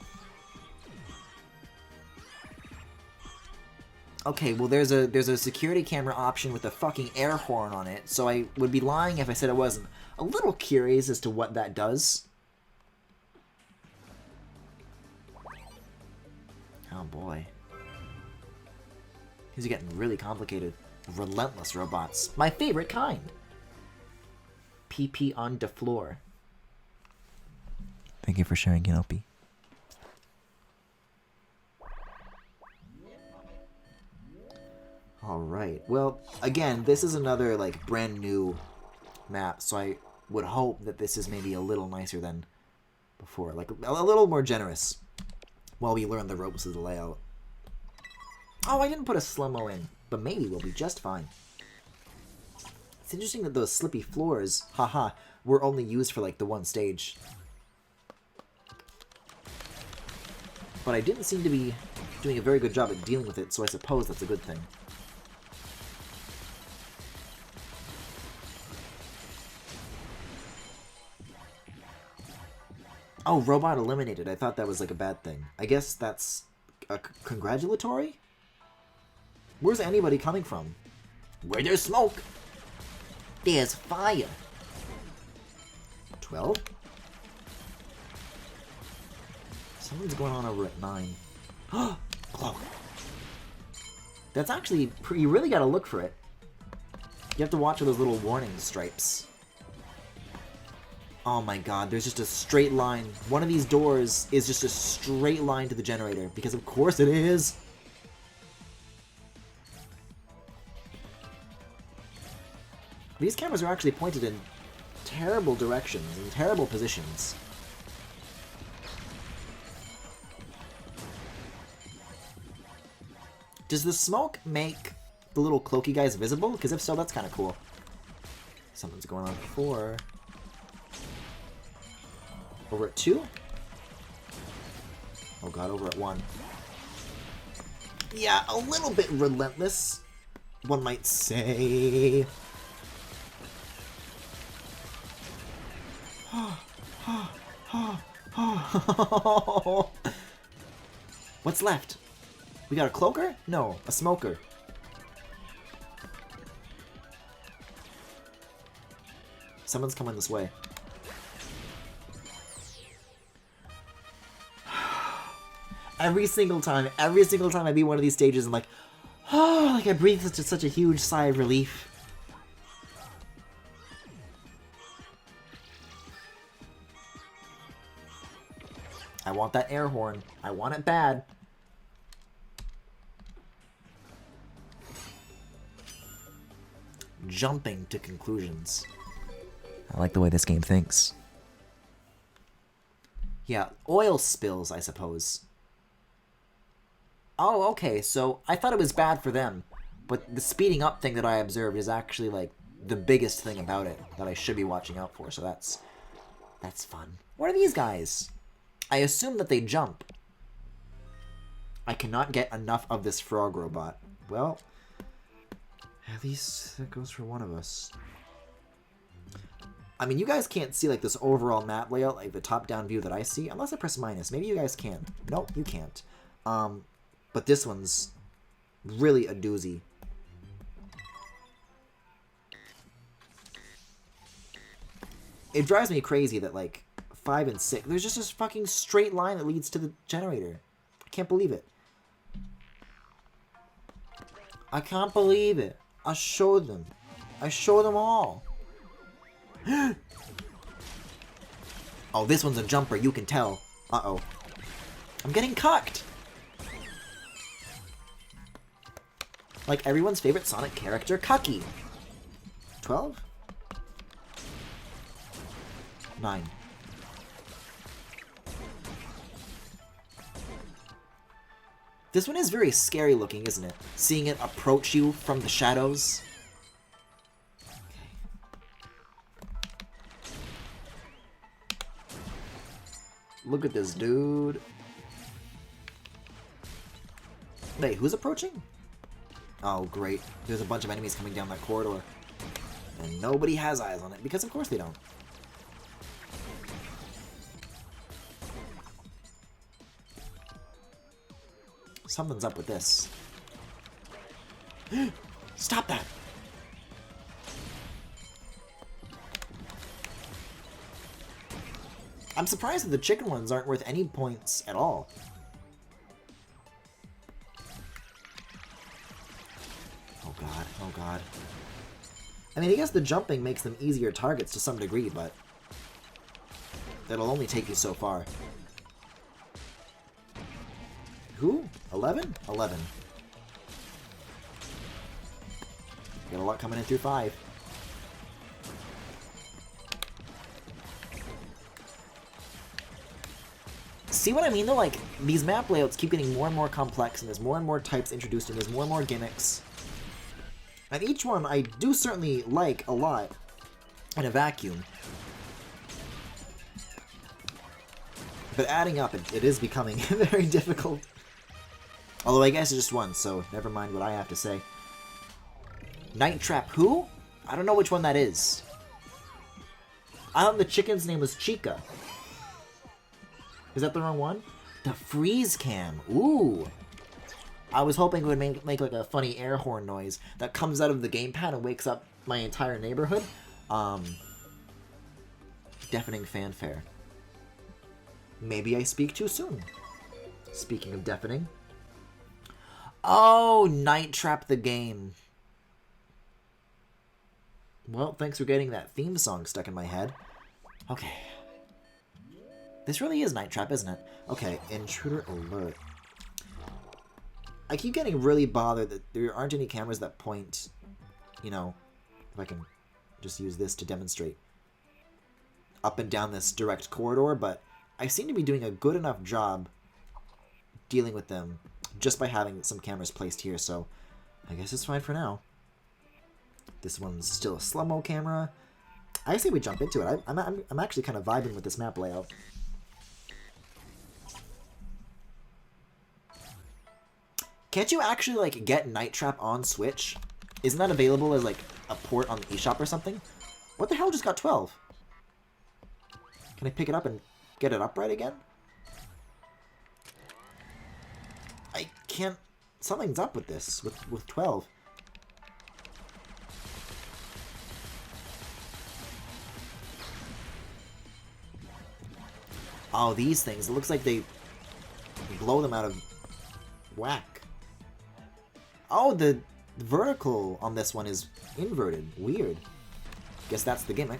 Okay, well, there's a security camera option with a fucking air horn on it, so I would be lying if I said I wasn't a little curious as to what that does. Oh, boy. These are getting really complicated. Relentless robots. My favorite kind. PP on the floor. Thank you for sharing, Yanopi. Alright, well, again, this is another, like, brand new map, so I would hope that this is maybe a little nicer than before. Like, a little more generous while we learn the ropes of the layout. Oh, I didn't put a slow-mo in, but maybe we'll be just fine. It's interesting that those slippy floors, haha, were only used for, like, the one stage. But I didn't seem to be doing a very good job at dealing with it, so I suppose that's a good thing. Oh, robot eliminated. I thought that was, like, a bad thing. I guess that's a congratulatory? Where's anybody coming from? Where there's smoke! There's fire. 12? Something's going on over at 9. Cloak. That's actually... You really gotta look for it. You have to watch for those little warning stripes. Oh my god, there's just a straight line. One of these doors is just a straight line to the generator, because of course it is. These cameras are actually pointed in terrible directions, in terrible positions. Does the smoke make the little cloaky guys visible? Because if so, that's kind of cool. Something's going on at 4. Over at 2? Oh god, over at 1. Yeah, a little bit relentless, one might say. What's left? We got a cloaker? No, a smoker. Someone's coming this way. Every single time I beat one of these stages, I'm like, oh, like I breathe such a huge sigh of relief. I want that air horn. I want it bad. Jumping to conclusions. I like the way this game thinks. Yeah, oil spills, I suppose. Oh, okay, so I thought it was bad for them, but the speeding up thing that I observed is actually, like, the biggest thing about it that I should be watching out for, so that's fun. What are these guys? I assume that they jump. I cannot get enough of this frog robot. Well, at least that goes for one of us. I mean, you guys can't see, like, this overall map layout, like the top-down view that I see, unless I press minus. Maybe you guys can. Nope, you can't. But this one's really a doozy. It drives me crazy that, like, 5 and 6, there's just this fucking straight line that leads to the generator. I can't believe it. I can't believe it. I showed them. I showed them all. Oh, this one's a jumper, you can tell. Uh-oh. I'm getting cucked! Like everyone's favorite Sonic character, Cucky. 12? 9. This one is very scary looking, isn't it? Seeing it approach you from the shadows. Look at this dude. Wait, who's approaching? Oh, great. There's a bunch of enemies coming down that corridor. And nobody has eyes on it, because of course they don't. Something's up with this. Stop that! I'm surprised that the chicken ones aren't worth any points at all. Oh god, oh god. I mean, I guess the jumping makes them easier targets to some degree, but that'll only take you so far. Who? 11? 11. Got a lot coming in through 5. See what I mean though? Like, these map layouts keep getting more and more complex, and there's more and more types introduced, and there's more and more gimmicks. And each one I do certainly like a lot in a vacuum. But adding up, it is becoming very difficult. Although I guess it's just one, so never mind what I have to say. Night Trap who? I don't know which one that is. I thought the chicken's name was Chica. Is that the wrong one? The freeze cam. Ooh. I was hoping it would make like a funny air horn noise that comes out of the gamepad and wakes up my entire neighborhood. Deafening fanfare. Maybe I speak too soon. Speaking of deafening. Oh, Night Trap the game. Well, thanks for getting that theme song stuck in my head. Okay. This really is Night Trap, isn't it? Okay, intruder alert. I keep getting really bothered that there aren't any cameras that point, you know, if I can just use this to demonstrate, up and down this direct corridor, but I seem to be doing a good enough job dealing with them just by having some cameras placed here, so I guess it's fine for now. This one's still a slow-mo camera. I say we jump into it. I'm actually kind of vibing with this map layout. Can't you actually, like, get Night Trap on Switch? Isn't that available as, like, a port on the eShop or something? What the hell just got 12? Can I pick it up and get it upright again? I can't... Something's up with this, with 12. Oh, these things. It looks like they blow them out of whack. Oh, the vertical on this one is inverted. Weird. Guess that's the gimmick.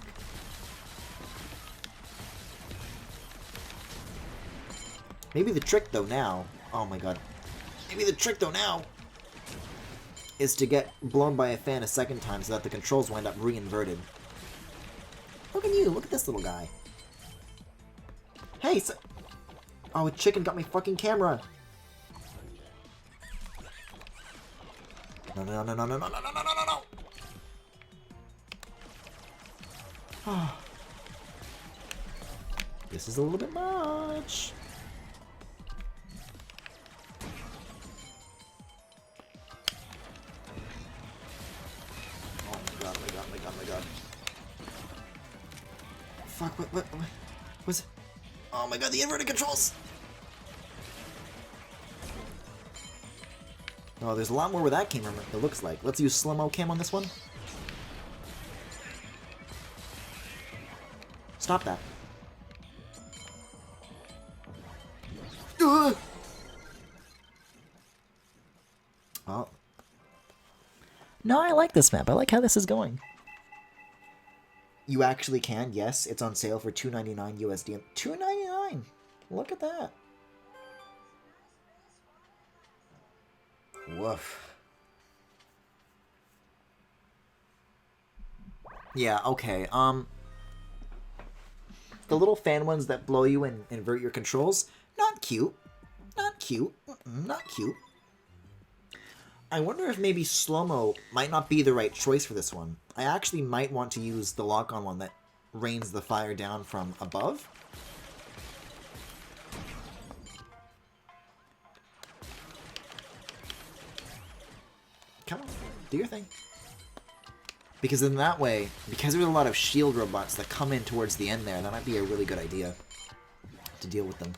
Maybe the trick, though, now... Oh, my god. Maybe the trick, though, now... is to get blown by a fan a second time so that the controls wind up re-inverted. Look at you. Look at this little guy. Hey, so... Oh, a chicken got my fucking camera. No, no, no, no, no, no, no, no, no, no, no, no. This is a little bit much. Oh my god, oh my god, oh my god, oh my god. Fuck, what was it? Oh my god, the inverted controls! Oh, there's a lot more where that came from, it looks like. Let's use slow-mo cam on this one. Stop that. Ugh! Oh. No, I like this map. I like how this is going. You actually can, yes. It's on sale for $2.99 USD. $2.99! Look at that. Woof. Yeah, okay, the little fan ones that blow you and invert your controls, not cute. Not cute. Not cute. I wonder if maybe slow-mo might not be the right choice for this one. I actually might want to use the lock-on one that rains the fire down from above. Come on, do your thing. Because in that way, because there's a lot of shield robots that come in towards the end there, that might be a really good idea to deal with them.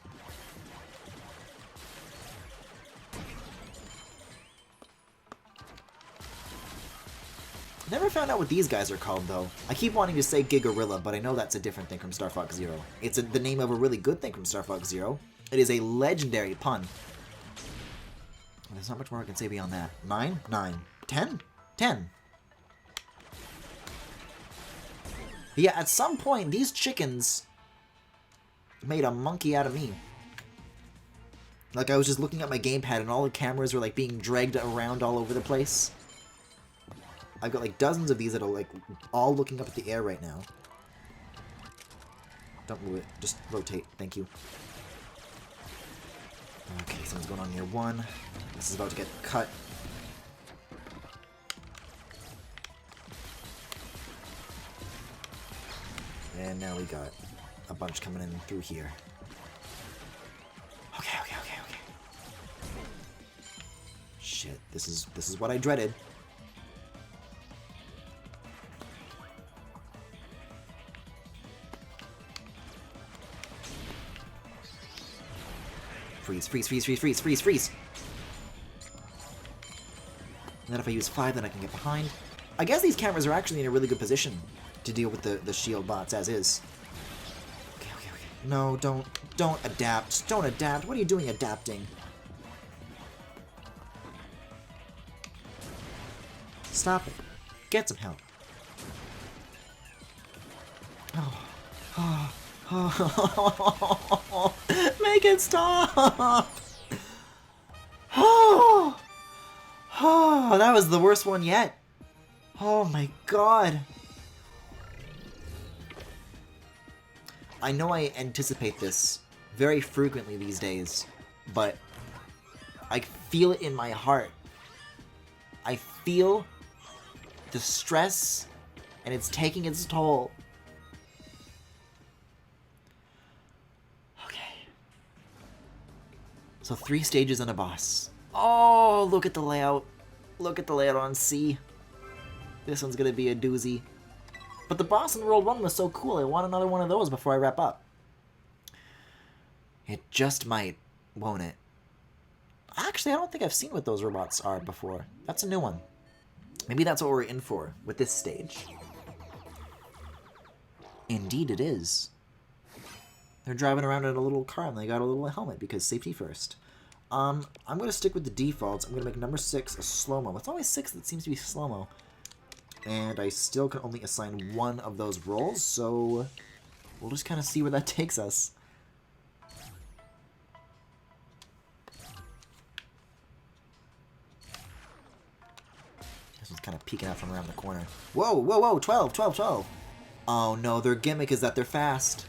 Never found out what these guys are called, though. I keep wanting to say Gigarilla, but I know that's a different thing from Star Fox Zero. It's the name of a really good thing from Star Fox Zero. It is a legendary pun. There's not much more I can say beyond that. 9? 9. 10? 10. But yeah, at some point, these chickens made a monkey out of me. Like, I was just looking at my gamepad and all the cameras were, like, being dragged around all over the place. I've got, like, dozens of these that are, like, all looking up at the air right now. Don't move it. Just rotate. Thank you. Okay, something's going on near one. This is about to get cut. And now we got a bunch coming in through here. Okay. Shit, this is what I dreaded. Freeze. And then if I use 5, then I can get behind. I guess these cameras are actually in a really good position to deal with the shield bots as is. Okay, okay, okay. No, don't adapt. Don't adapt. What are you doing adapting? Stop it. Get some help. Oh. Oh. Oh. Make it stop! Oh. Oh, that was the worst one yet. Oh my god. I know I anticipate this very frequently these days, but I feel it in my heart. I feel the stress, and it's taking its toll. Okay. So 3 stages and a boss. Oh, look at the layout. Look at the layout on C. This one's gonna be a doozy. But the boss in World 1 was so cool, I want another one of those before I wrap up. It just might, won't it? Actually, I don't think I've seen what those robots are before. That's a new one. Maybe that's what we're in for with this stage. Indeed it is. They're driving around in a little car and they got a little helmet because safety first. I'm going to stick with the defaults. I'm going to make number 6 a slow-mo. It's always 6 that seems to be slow-mo. And I still can only assign 1 of those roles, so we'll just kind of see where that takes us. This one's kind of peeking out from around the corner. Whoa, whoa, whoa, 12, 12, 12. Oh no, their gimmick is that they're fast.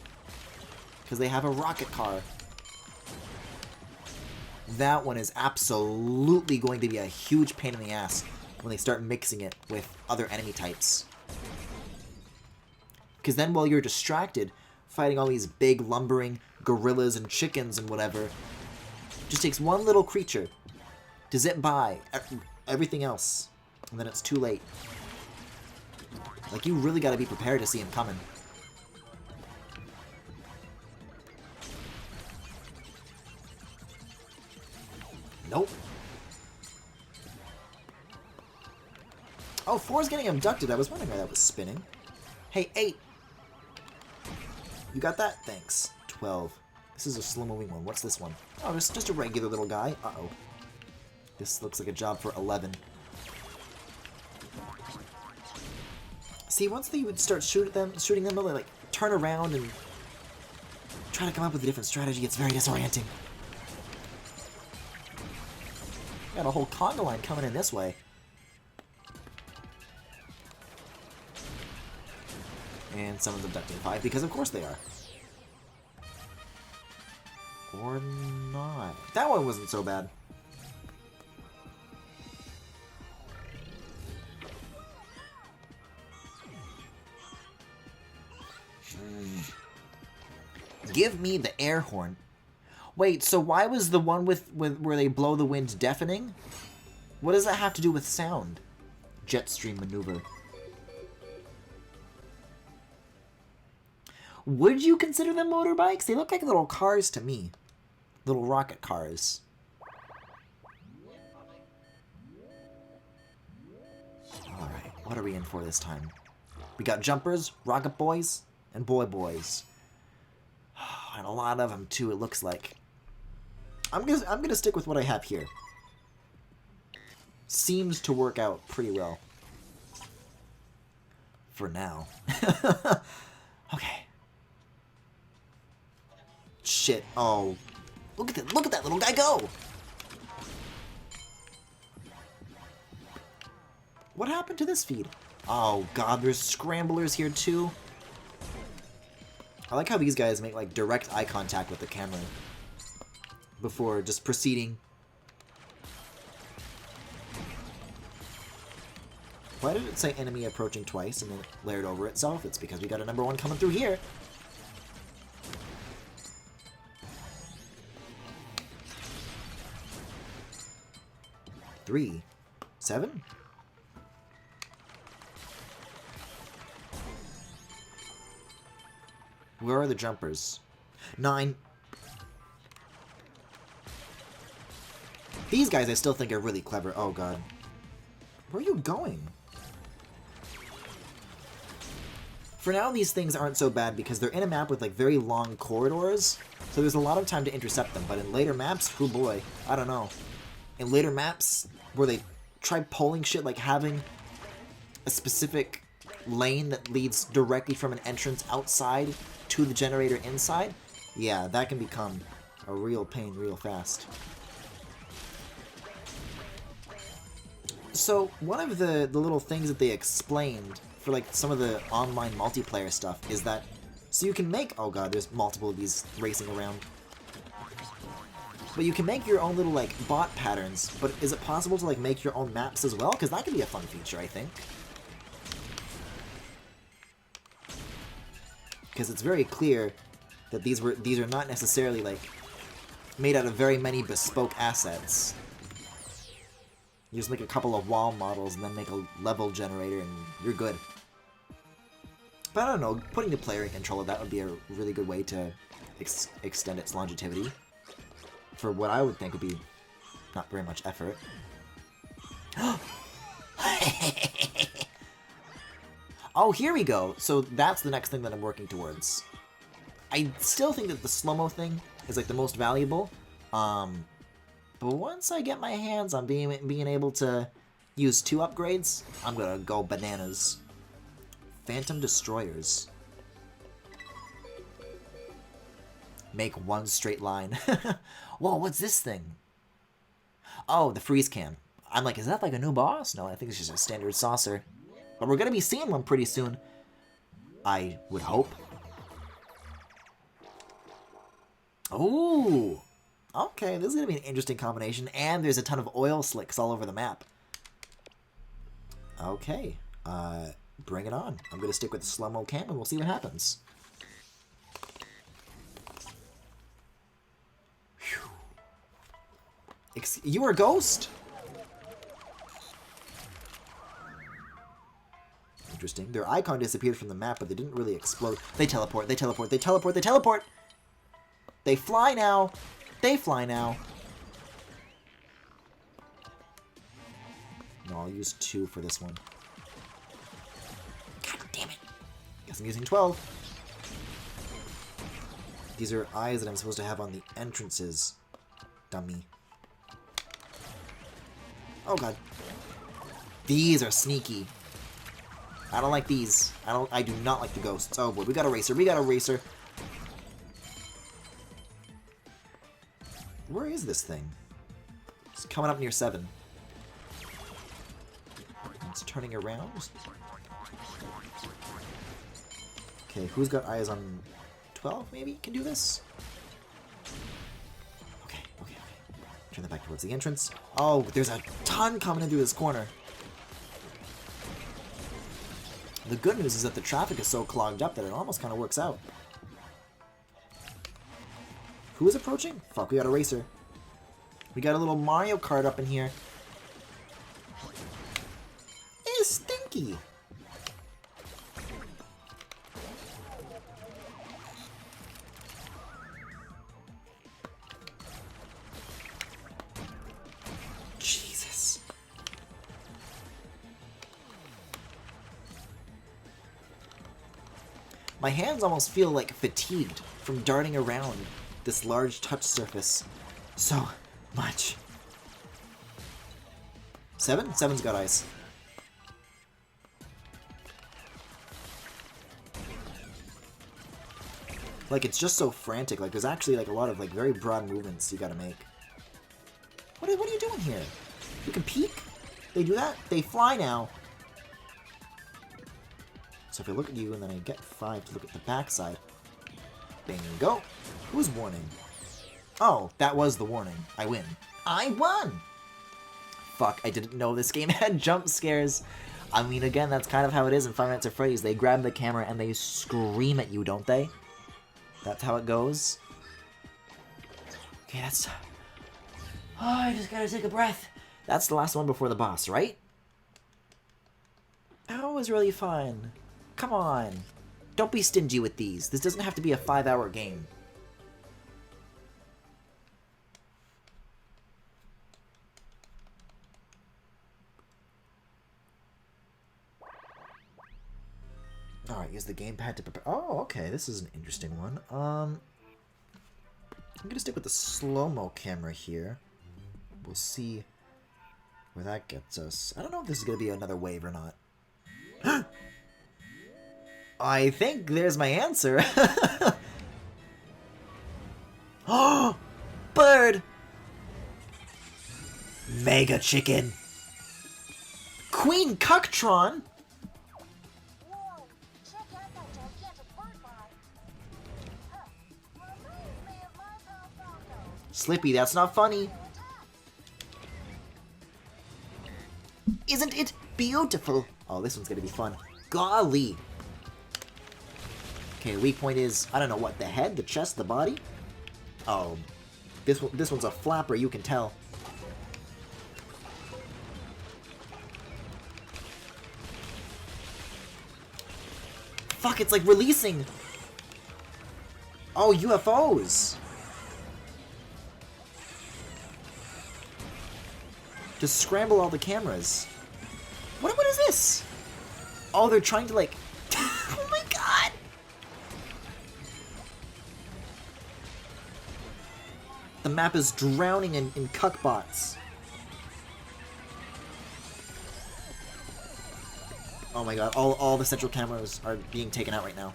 Because they have a rocket car. That one is absolutely going to be a huge pain in the ass when they start mixing it with other enemy types. Because then while you're distracted, fighting all these big lumbering gorillas and chickens and whatever, it just takes one little creature to zip by everything else, and then it's too late. Like, you really gotta be prepared to see him coming. Nope. Oh, 4's getting abducted. I was wondering why that was spinning. Hey, 8. You got that? Thanks. 12. This is a slow-moving one. What's this one? Oh, it's just a regular little guy. Uh-oh. This looks like a job for 11. See, once they would start shooting them, they'll like turn around and try to come up with a different strategy. It's very disorienting. Got a whole conga line coming in this way. And someone's abducting 5, because of course they are. Or not. That one wasn't so bad. Give me the air horn. Wait, so why was the one with where they blow the wind deafening? What does that have to do with sound? Jet stream maneuver. Would you consider them motorbikes? They look like little cars to me. Little rocket cars. Alright, what are we in for this time? We got jumpers, rocket boys, and boys. And a lot of them too, it looks like. I'm gonna stick with what I have here. Seems to work out pretty well. For now. Okay. Shit. Oh. Look at that little guy go! What happened to this feed? Oh god, there's scramblers here too. I like how these guys make like direct eye contact with the camera before just proceeding. Why did it say enemy approaching twice and then it layered over itself? It's because we got a number 1 coming through here. Three. 7? Where are the jumpers? 9. These guys I still think are really clever. Oh god. Where are you going? For now, these things aren't so bad because they're in a map with like very long corridors, so there's a lot of time to intercept them. But in later maps, oh boy, I don't know. In later maps where they try pulling shit, like having a specific lane that leads directly from an entrance outside to the generator inside, yeah, that can become a real pain real fast. So one of the little things that they explained for like some of the online multiplayer stuff is that so you can make, oh god, there's multiple of these racing around. But you can make your own little like bot patterns, but is it possible to like make your own maps as well? Because that could be a fun feature, I think. Because it's very clear that these are not necessarily like made out of very many bespoke assets. You just make a couple of wall models and then make a level generator and you're good. But I don't know, putting the player in control of that would be a really good way to extend its longevity. For what I would think would be not very much effort. Oh, here we go! So that's the next thing that I'm working towards. I still think that the slow-mo thing is like the most valuable. But once I get my hands on being able to use 2 upgrades, I'm gonna go bananas. Phantom Destroyers. Make 1 straight line. Whoa, what's this thing? Oh, the freeze can. I'm like, is that like a new boss? No, I think it's just a standard saucer. But we're gonna be seeing one pretty soon. I would hope. Ooh! Okay, this is gonna be an interesting combination, and there's a ton of oil slicks all over the map. Okay, bring it on. I'm gonna stick with the slow-mo cam and we'll see what happens. You were a ghost? Interesting. Their icon disappeared from the map, but they didn't really explode. They teleport, they teleport, they teleport, they teleport! They fly now! They fly now! No, I'll use 2 for this one. God damn it! Guess I'm using 12. These are eyes that I'm supposed to have on the entrances. Dummy. Oh god. These are sneaky. I don't like these. I do not like the ghosts. Oh boy, we got a racer. We got a racer. Where is this thing? It's coming up near 7. It's turning around. Okay, who's got eyes on 12 maybe can do this? Okay. Turn that back towards the entrance. Oh, there's a ton coming into this corner. The good news is that the traffic is so clogged up that it almost kind of works out. Who is approaching? Fuck, we got a racer. We got a little Mario Kart up in here. It's stinky. Jesus. My hands almost feel like fatigued from darting around this large touch surface so much. 7? 7's got ice. Like, it's just so frantic. Like, there's actually, like, a lot of, like, very broad movements you gotta make. What are you doing here? You can peek? They do that? They fly now. So if I look at you and then I get 5 to look at the backside. Bingo. Who's warning? Oh, that was the warning. I win. I won! Fuck, I didn't know this game had jump scares. I mean, again, that's kind of how it is in Five Nights at Freddy's. They grab the camera and they scream at you, don't they? That's how it goes. Okay, that's... Oh, I just gotta take a breath. That's the last one before the boss, right? That was really fun. Come on. Don't be stingy with these. This doesn't have to be a 5-hour game. Alright, use the gamepad to prepare. Oh, okay, this is an interesting one. I'm gonna stick with the slow-mo camera here. We'll see where that gets us. I don't know if this is gonna be another wave or not. I think there's my answer. Oh, bird! Mega chicken. Queen Cucktron. Whoa, check out that gigantic bird body. Huh, reminds me of my pal Falco. Slippy, that's not funny. Isn't it beautiful? Oh, this one's gonna be fun. Golly. Okay, weak point is, I don't know what, the head, the chest, the body? Oh, this one's a flapper, you can tell. Fuck, it's like releasing. Oh, UFOs. Just scramble all the cameras. What is this? Oh, they're trying to like... Oh my god! The map is drowning in cuckbots. Oh my god, all the central cameras are being taken out right now.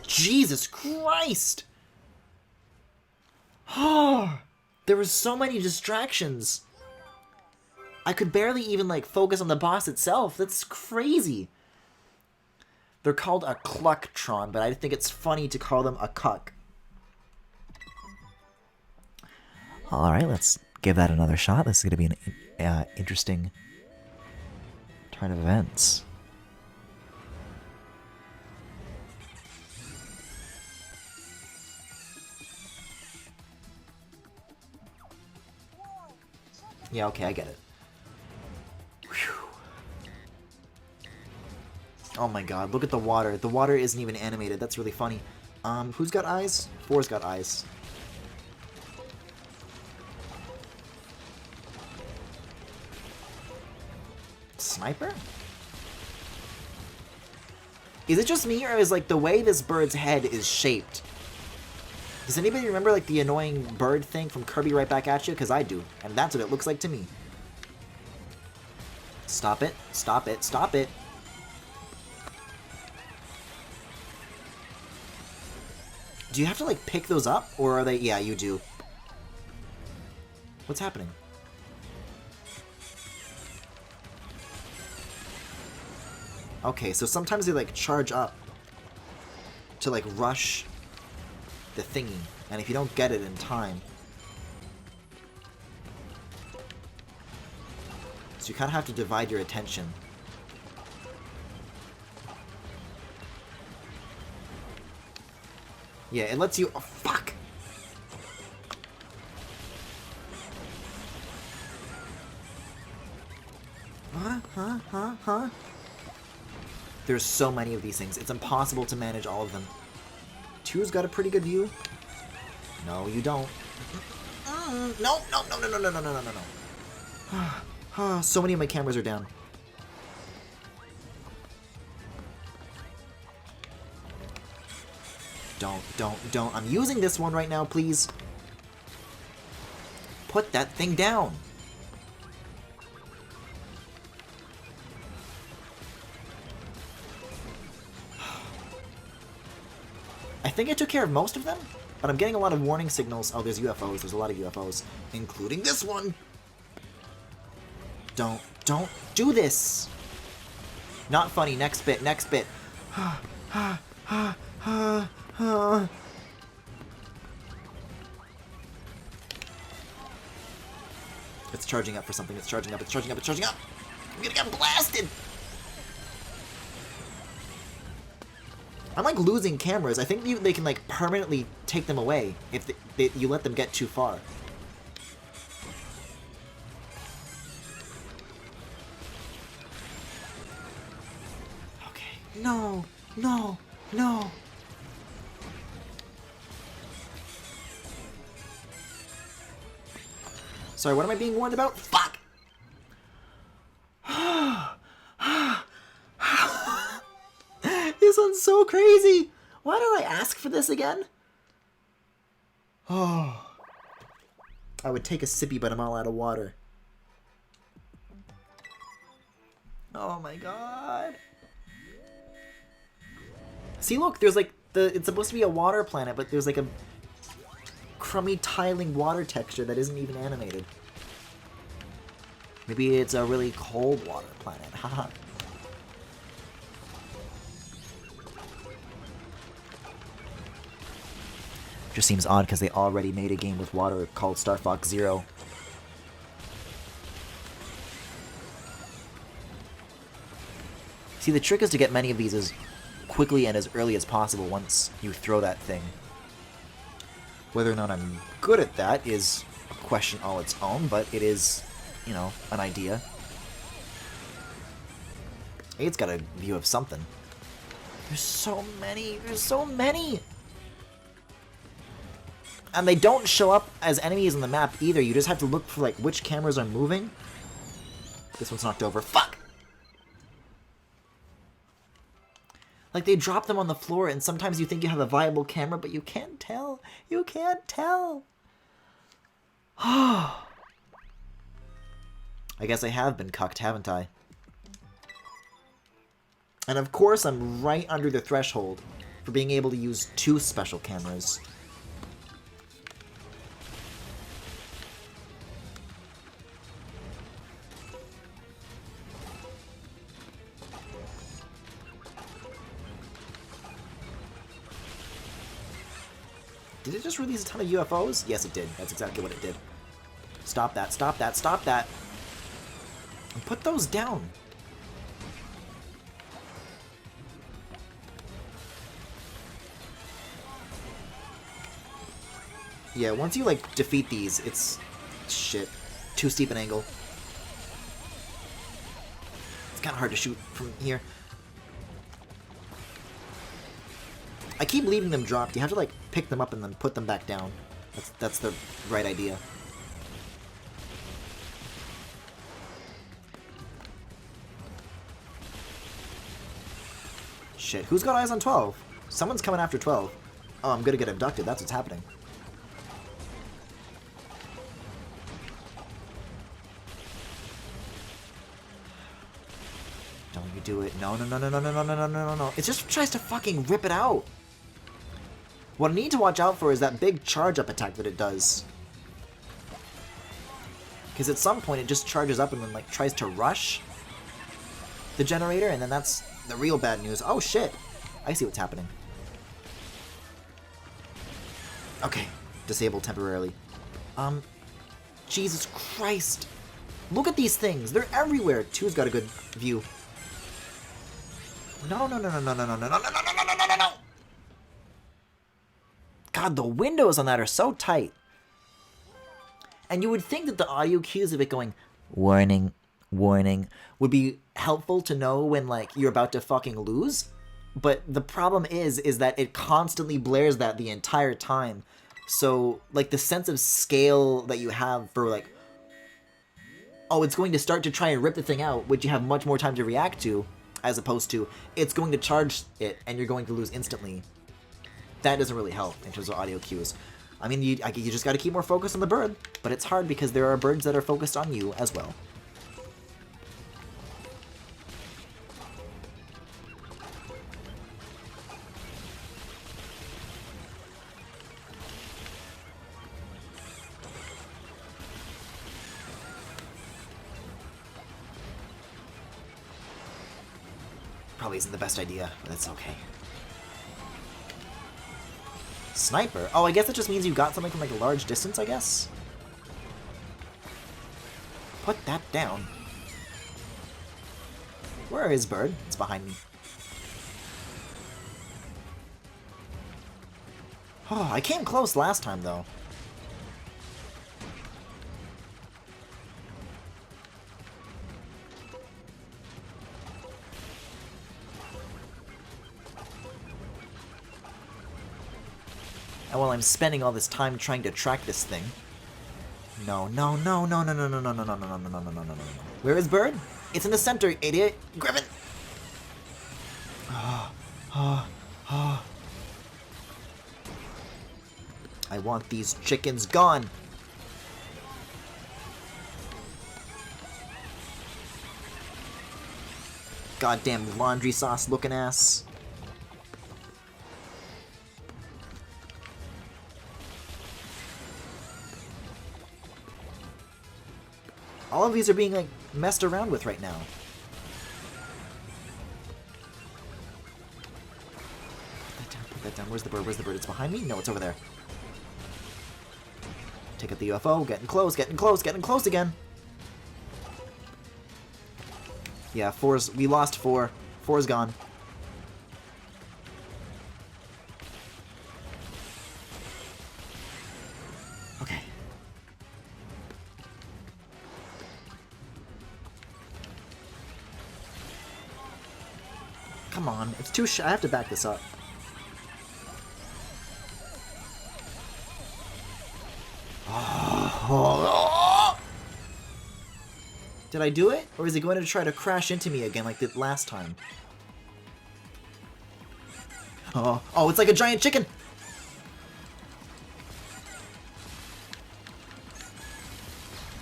Jesus Christ! Oh, there were so many distractions. I could barely even, like, focus on the boss itself. That's crazy. They're called a Clucktron, but I think it's funny to call them a cuck. Alright, let's give that another shot. This is going to be an interesting turn of events. Yeah, okay, I get it. Whew. Oh my god, look at the water. The water isn't even animated. That's really funny. Who's got eyes? 4's got eyes. Sniper? Is it just me, or is, like, the way this bird's head is shaped? Does anybody remember, like, the annoying bird thing from Kirby Right Back at You? Because I do, and that's what it looks like to me. Stop it. Stop it. Stop it. Do you have to, like, pick those up? Or are they... Yeah, you do. What's happening? Okay, so sometimes they, like, charge up to, like, rush the thingy. And if you don't get it in time... So you kind of have to divide your attention. Yeah, it lets you... Oh, fuck! Huh? There's so many of these things. It's impossible to manage all of them. 2's got a pretty good view. No, you don't. No. So many of my cameras are down. Don't. I'm using this one right now, please. Put that thing down. I think I took care of most of them, but I'm getting a lot of warning signals. Oh, there's UFOs. There's a lot of UFOs, including this one. Don't do this. Not funny. Next bit. It's charging up for something. It's charging up. I'm gonna get blasted. I'm like losing cameras. I think they can like permanently take them away if you let them get too far. Okay. No. Sorry, what am I being warned about? Fuck! This one's so crazy! Why did I ask for this again? Oh. I would take a sippy, but I'm all out of water. Oh my god. See, look, there's like it's supposed to be a water planet, but there's like a crummy tiling water texture that isn't even animated. Maybe it's a really cold water planet. Haha. Just seems odd because they already made a game with water called Star Fox Zero. See, the trick is to get many of these as quickly and as early as possible once you throw that thing. Whether or not I'm good at that is a question all its own, but it is, you know, an idea. It's got a view of something. There's so many! There's so many! And they don't show up as enemies on the map either. You just have to look for, like, which cameras are moving. This one's knocked over. Fuck! Like, they drop them on the floor, and sometimes you think you have a viable camera, but you can't tell. You can't tell. I guess I have been cucked, haven't I? And of course, I'm right under the threshold for being able to use 2 special cameras. Did it just release a ton of UFOs? Yes, it did. That's exactly what it did. Stop that, stop that, stop that! And put those down! Yeah, once you, like, defeat these, it's... shit. Too steep an angle. It's kind of hard to shoot from here. I keep leaving them dropped. You have to, like, pick them up and then put them back down. That's the right idea. Shit, who's got eyes on 12? Someone's coming after 12. Oh, I'm gonna get abducted. That's what's happening. Don't you do it. No, no, no, no, no, no, no, no, no, no, no. It just tries to fucking rip it out. What I need to watch out for is that big charge-up attack that it does. Because at some point it just charges up and then, like, tries to rush the generator, and then that's the real bad news. Oh, shit! I see what's happening. Okay. Disabled temporarily. Jesus Christ! Look at these things! They're everywhere! 2's got a good view. No, no, no, no, no, no, no, no, no, no, no, no, no, no, no, no! God, the windows on that are so tight. And you would think that the audio cues of it going, warning, warning, would be helpful to know when, like, you're about to fucking lose. But the problem is that it constantly blares that the entire time. So, like, the sense of scale that you have for, like, oh, it's going to start to try and rip the thing out, which you have much more time to react to, as opposed to, it's going to charge it, and you're going to lose instantly. That doesn't really help in terms of audio cues. I mean, you just gotta keep more focused on the bird, but it's hard because there are birds that are focused on you as well. Probably isn't the best idea, but that's okay. Sniper? Oh, I guess that just means you got something from, like, a large distance, I guess? Put that down. Where is Bird? It's behind me. Oh, I came close last time, though. And while I'm spending all this time trying to track this thing, No, no, no, no, no, no, no, no, no, no, no, no, no, no, no, no, no, no. Where is Bird? It's in the center, idiot. Griffin! I want these chickens gone. Goddamn laundry sauce looking ass. All of these are being, like, messed around with right now. Put that down, put that down. Where's the bird? Where's the bird? It's behind me? No, it's over there. Take out the UFO. Getting close, getting close, getting close again. Yeah, we lost 4. 4's gone. Okay. Come on, it's too I have to back this up. Did I do it? Or is he going to try to crash into me again like the last time? Oh, it's like a giant chicken!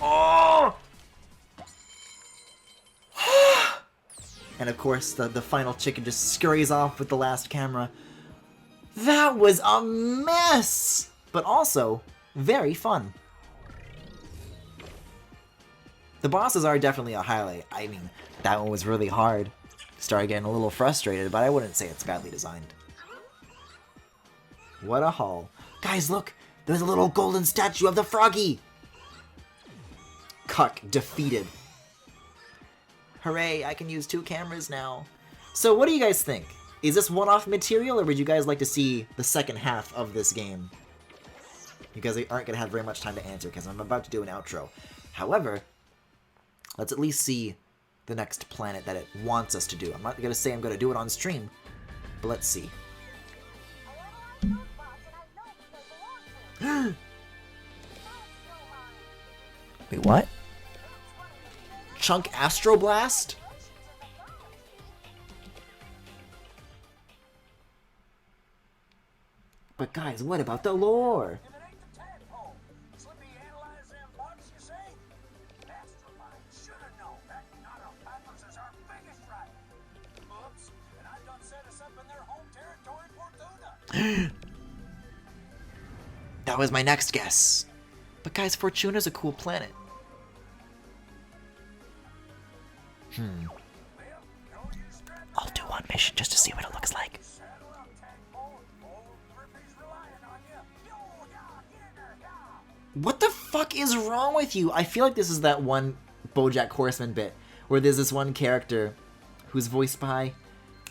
Oh! And of course, the final chicken just scurries off with the last camera. That was a mess! But also, very fun. The bosses are definitely a highlight. I mean, that one was really hard. Started getting a little frustrated, but I wouldn't say it's badly designed. What a haul. Guys, look! There's a little golden statue of the froggy! Cuck defeated. Hooray, I can use 2 cameras now. So what do you guys think? Is this one-off material, or would you guys like to see the second half of this game? You guys aren't going to have very much time to answer, because I'm about to do an outro. However, let's at least see the next planet that it wants us to do. I'm not going to say I'm going to do it on stream, but let's see. Wait, what? Chunk Astroblast? But guys, what about the lore? That was my next guess. But guys, Fortuna's a cool planet. I'll do one mission just to see what it looks like. What the fuck is wrong with you? I feel like this is that one BoJack Horseman bit where there's this one character who's voiced by...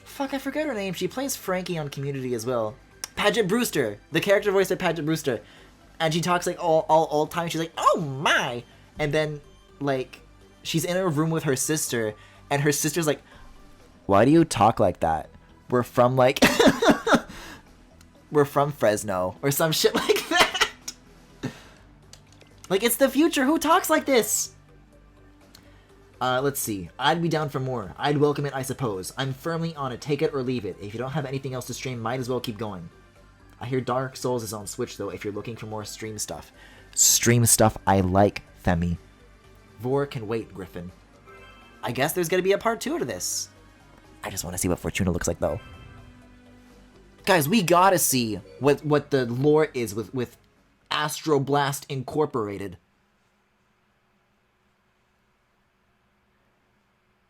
Fuck, I forget her name. She plays Frankie on Community as well. Paget Brewster. The character voiced by Paget Brewster. And she talks like all the time. She's like, oh my! And then, like, she's in a room with her sister, and her sister's like, why do you talk like that? We're from, like... we're from Fresno. Or some shit like that. Like, it's the future. Who talks like this? Let's see. I'd be down for more. I'd welcome it, I suppose. I'm firmly on it. Take it or leave it. If you don't have anything else to stream, might as well keep going. I hear Dark Souls is on Switch, though, if you're looking for more stream stuff. Stream stuff I like, Femi. Vor can wait, Griffin. I guess there's gonna be a part 2 to this. I just want to see what Fortuna looks like, though. Guys, we gotta see what the lore is with Astroblast Incorporated.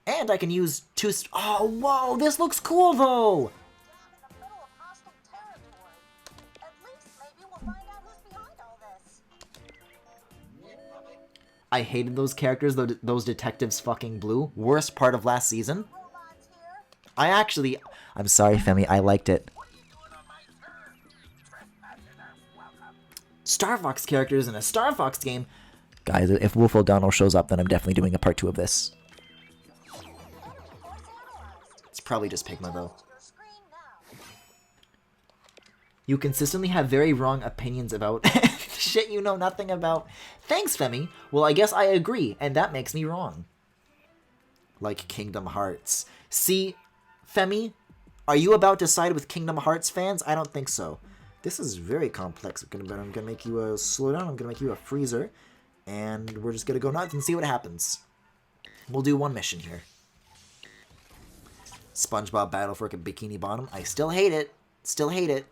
And I can use 2... Oh, whoa! This looks cool, though! I hated those characters, those detectives fucking blue. Worst part of last season. I'm sorry, Femi, I liked it. Star Fox characters in a Star Fox game. Guys, if Wolf O'Donnell shows up, then I'm definitely doing a part 2 of this. It's probably just Pigma, though. You consistently have very wrong opinions about shit you know nothing about. Thanks, Femi. Well, I guess I agree, and that makes me wrong. Like Kingdom Hearts. See, Femi, are you about to side with Kingdom Hearts fans? I don't think so. This is very complex. I'm gonna make you a slow down. I'm gonna make you a freezer, and we're just gonna go nuts and see what happens. We'll do one mission here. SpongeBob Battle for Bikini Bottom. I still hate it. Still hate it.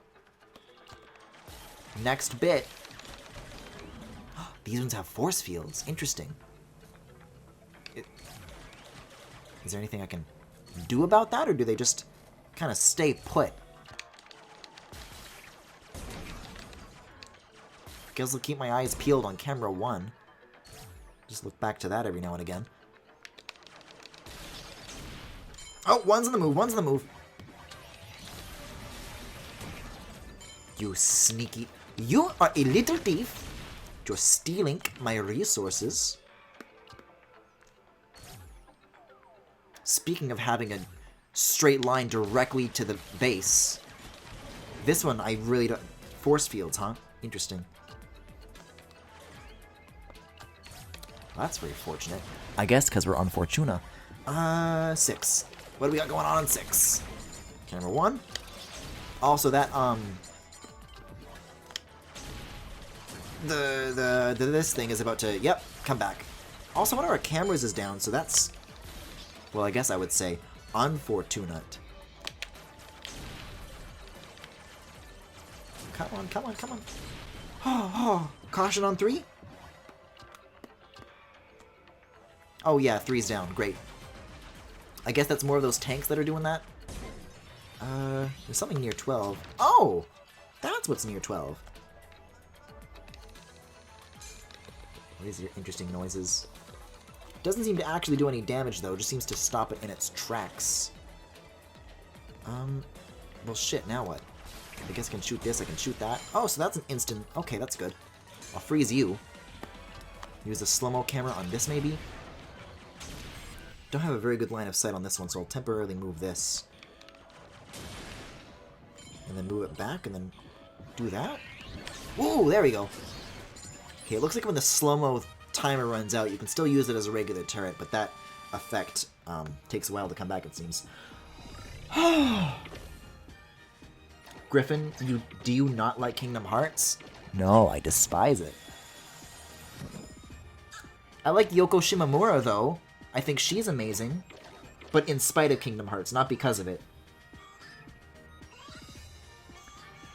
Next bit. These ones have force fields. Interesting. Is there anything I can do about that, or do they just kind of stay put? Guess I'll keep my eyes peeled on camera 1. Just look back to that every now and again. Oh, one's in the move, one's in the move. You sneaky... You are a little thief. You're stealing my resources. Speaking of having a straight line directly to the base, this one I really don't... Force fields, huh? Interesting. Well, that's very fortunate. I guess because we're on Fortuna. 6. What do we got going on 6? Camera 1. Also that, this thing is about to, yep, come back. Also, one of our cameras is down, so that's, well, I guess I would say unfortunate. Come on, come on, come on. Oh, caution on 3? Oh yeah, 3's down, great. I guess that's more of those tanks that are doing that. There's something near 12. Oh! That's what's near 12. What is your interesting noises? Doesn't seem to actually do any damage though, just seems to stop it in its tracks. Well shit, now what? I guess I can shoot this, I can shoot that. Oh, so that's an instant... Okay, that's good. I'll freeze you. Use a slow-mo camera on this maybe? Don't have a very good line of sight on this one, so I'll temporarily move this. And then move it back, and then do that. Whoa, there we go. Okay, it looks like when the slow-mo timer runs out, you can still use it as a regular turret, but that effect takes a while to come back, it seems. Griffin, do you not like Kingdom Hearts? No, I despise it. I like Yoko Shimomura, though. I think she's amazing, but in spite of Kingdom Hearts, not because of it.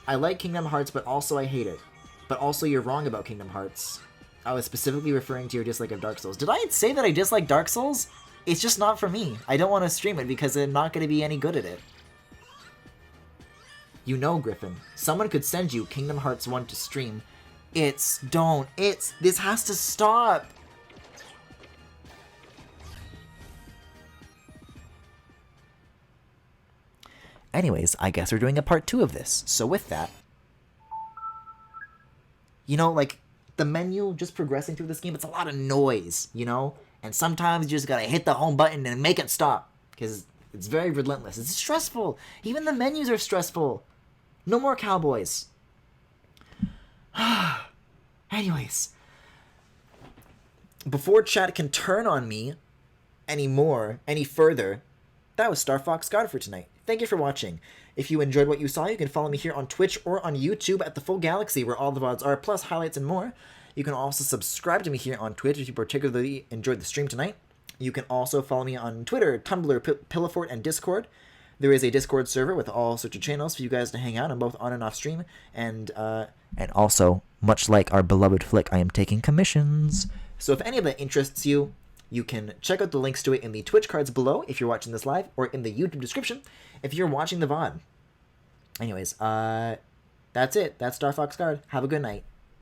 I like Kingdom Hearts, but also I hate it. But also you're wrong about Kingdom Hearts. I was specifically referring to your dislike of Dark Souls. Did I say that I dislike Dark Souls? It's just not for me. I don't want to stream it because I'm not going to be any good at it. You know, Griffin, someone could send you Kingdom Hearts 1 to stream. This has to stop! Anyways, I guess we're doing a part 2 of this. So with that, you know, like, the menu, just progressing through this game, it's a lot of noise, you know? And sometimes you just gotta hit the home button and make it stop. Because it's very relentless. It's stressful. Even the menus are stressful. No more cowboys. Anyways, before chat can turn on me any further, that was Star Fox God for tonight. Thank you for watching. If you enjoyed what you saw, you can follow me here on Twitch or on YouTube at The Full Galaxy, where all the VODs are, plus highlights and more. You can also subscribe to me here on Twitch if you particularly enjoyed the stream tonight. You can also follow me on Twitter, Tumblr, Pillowfort, and Discord. There is a Discord server with all sorts of channels for you guys to hang out on, both on and off stream. And also, much like our beloved Flick, I am taking commissions. So if any of that interests you, you can check out the links to it in the Twitch cards below if you're watching this live, or in the YouTube description if you're watching the VOD. Anyways, that's it. That's Star Fox Guard. Have a good night.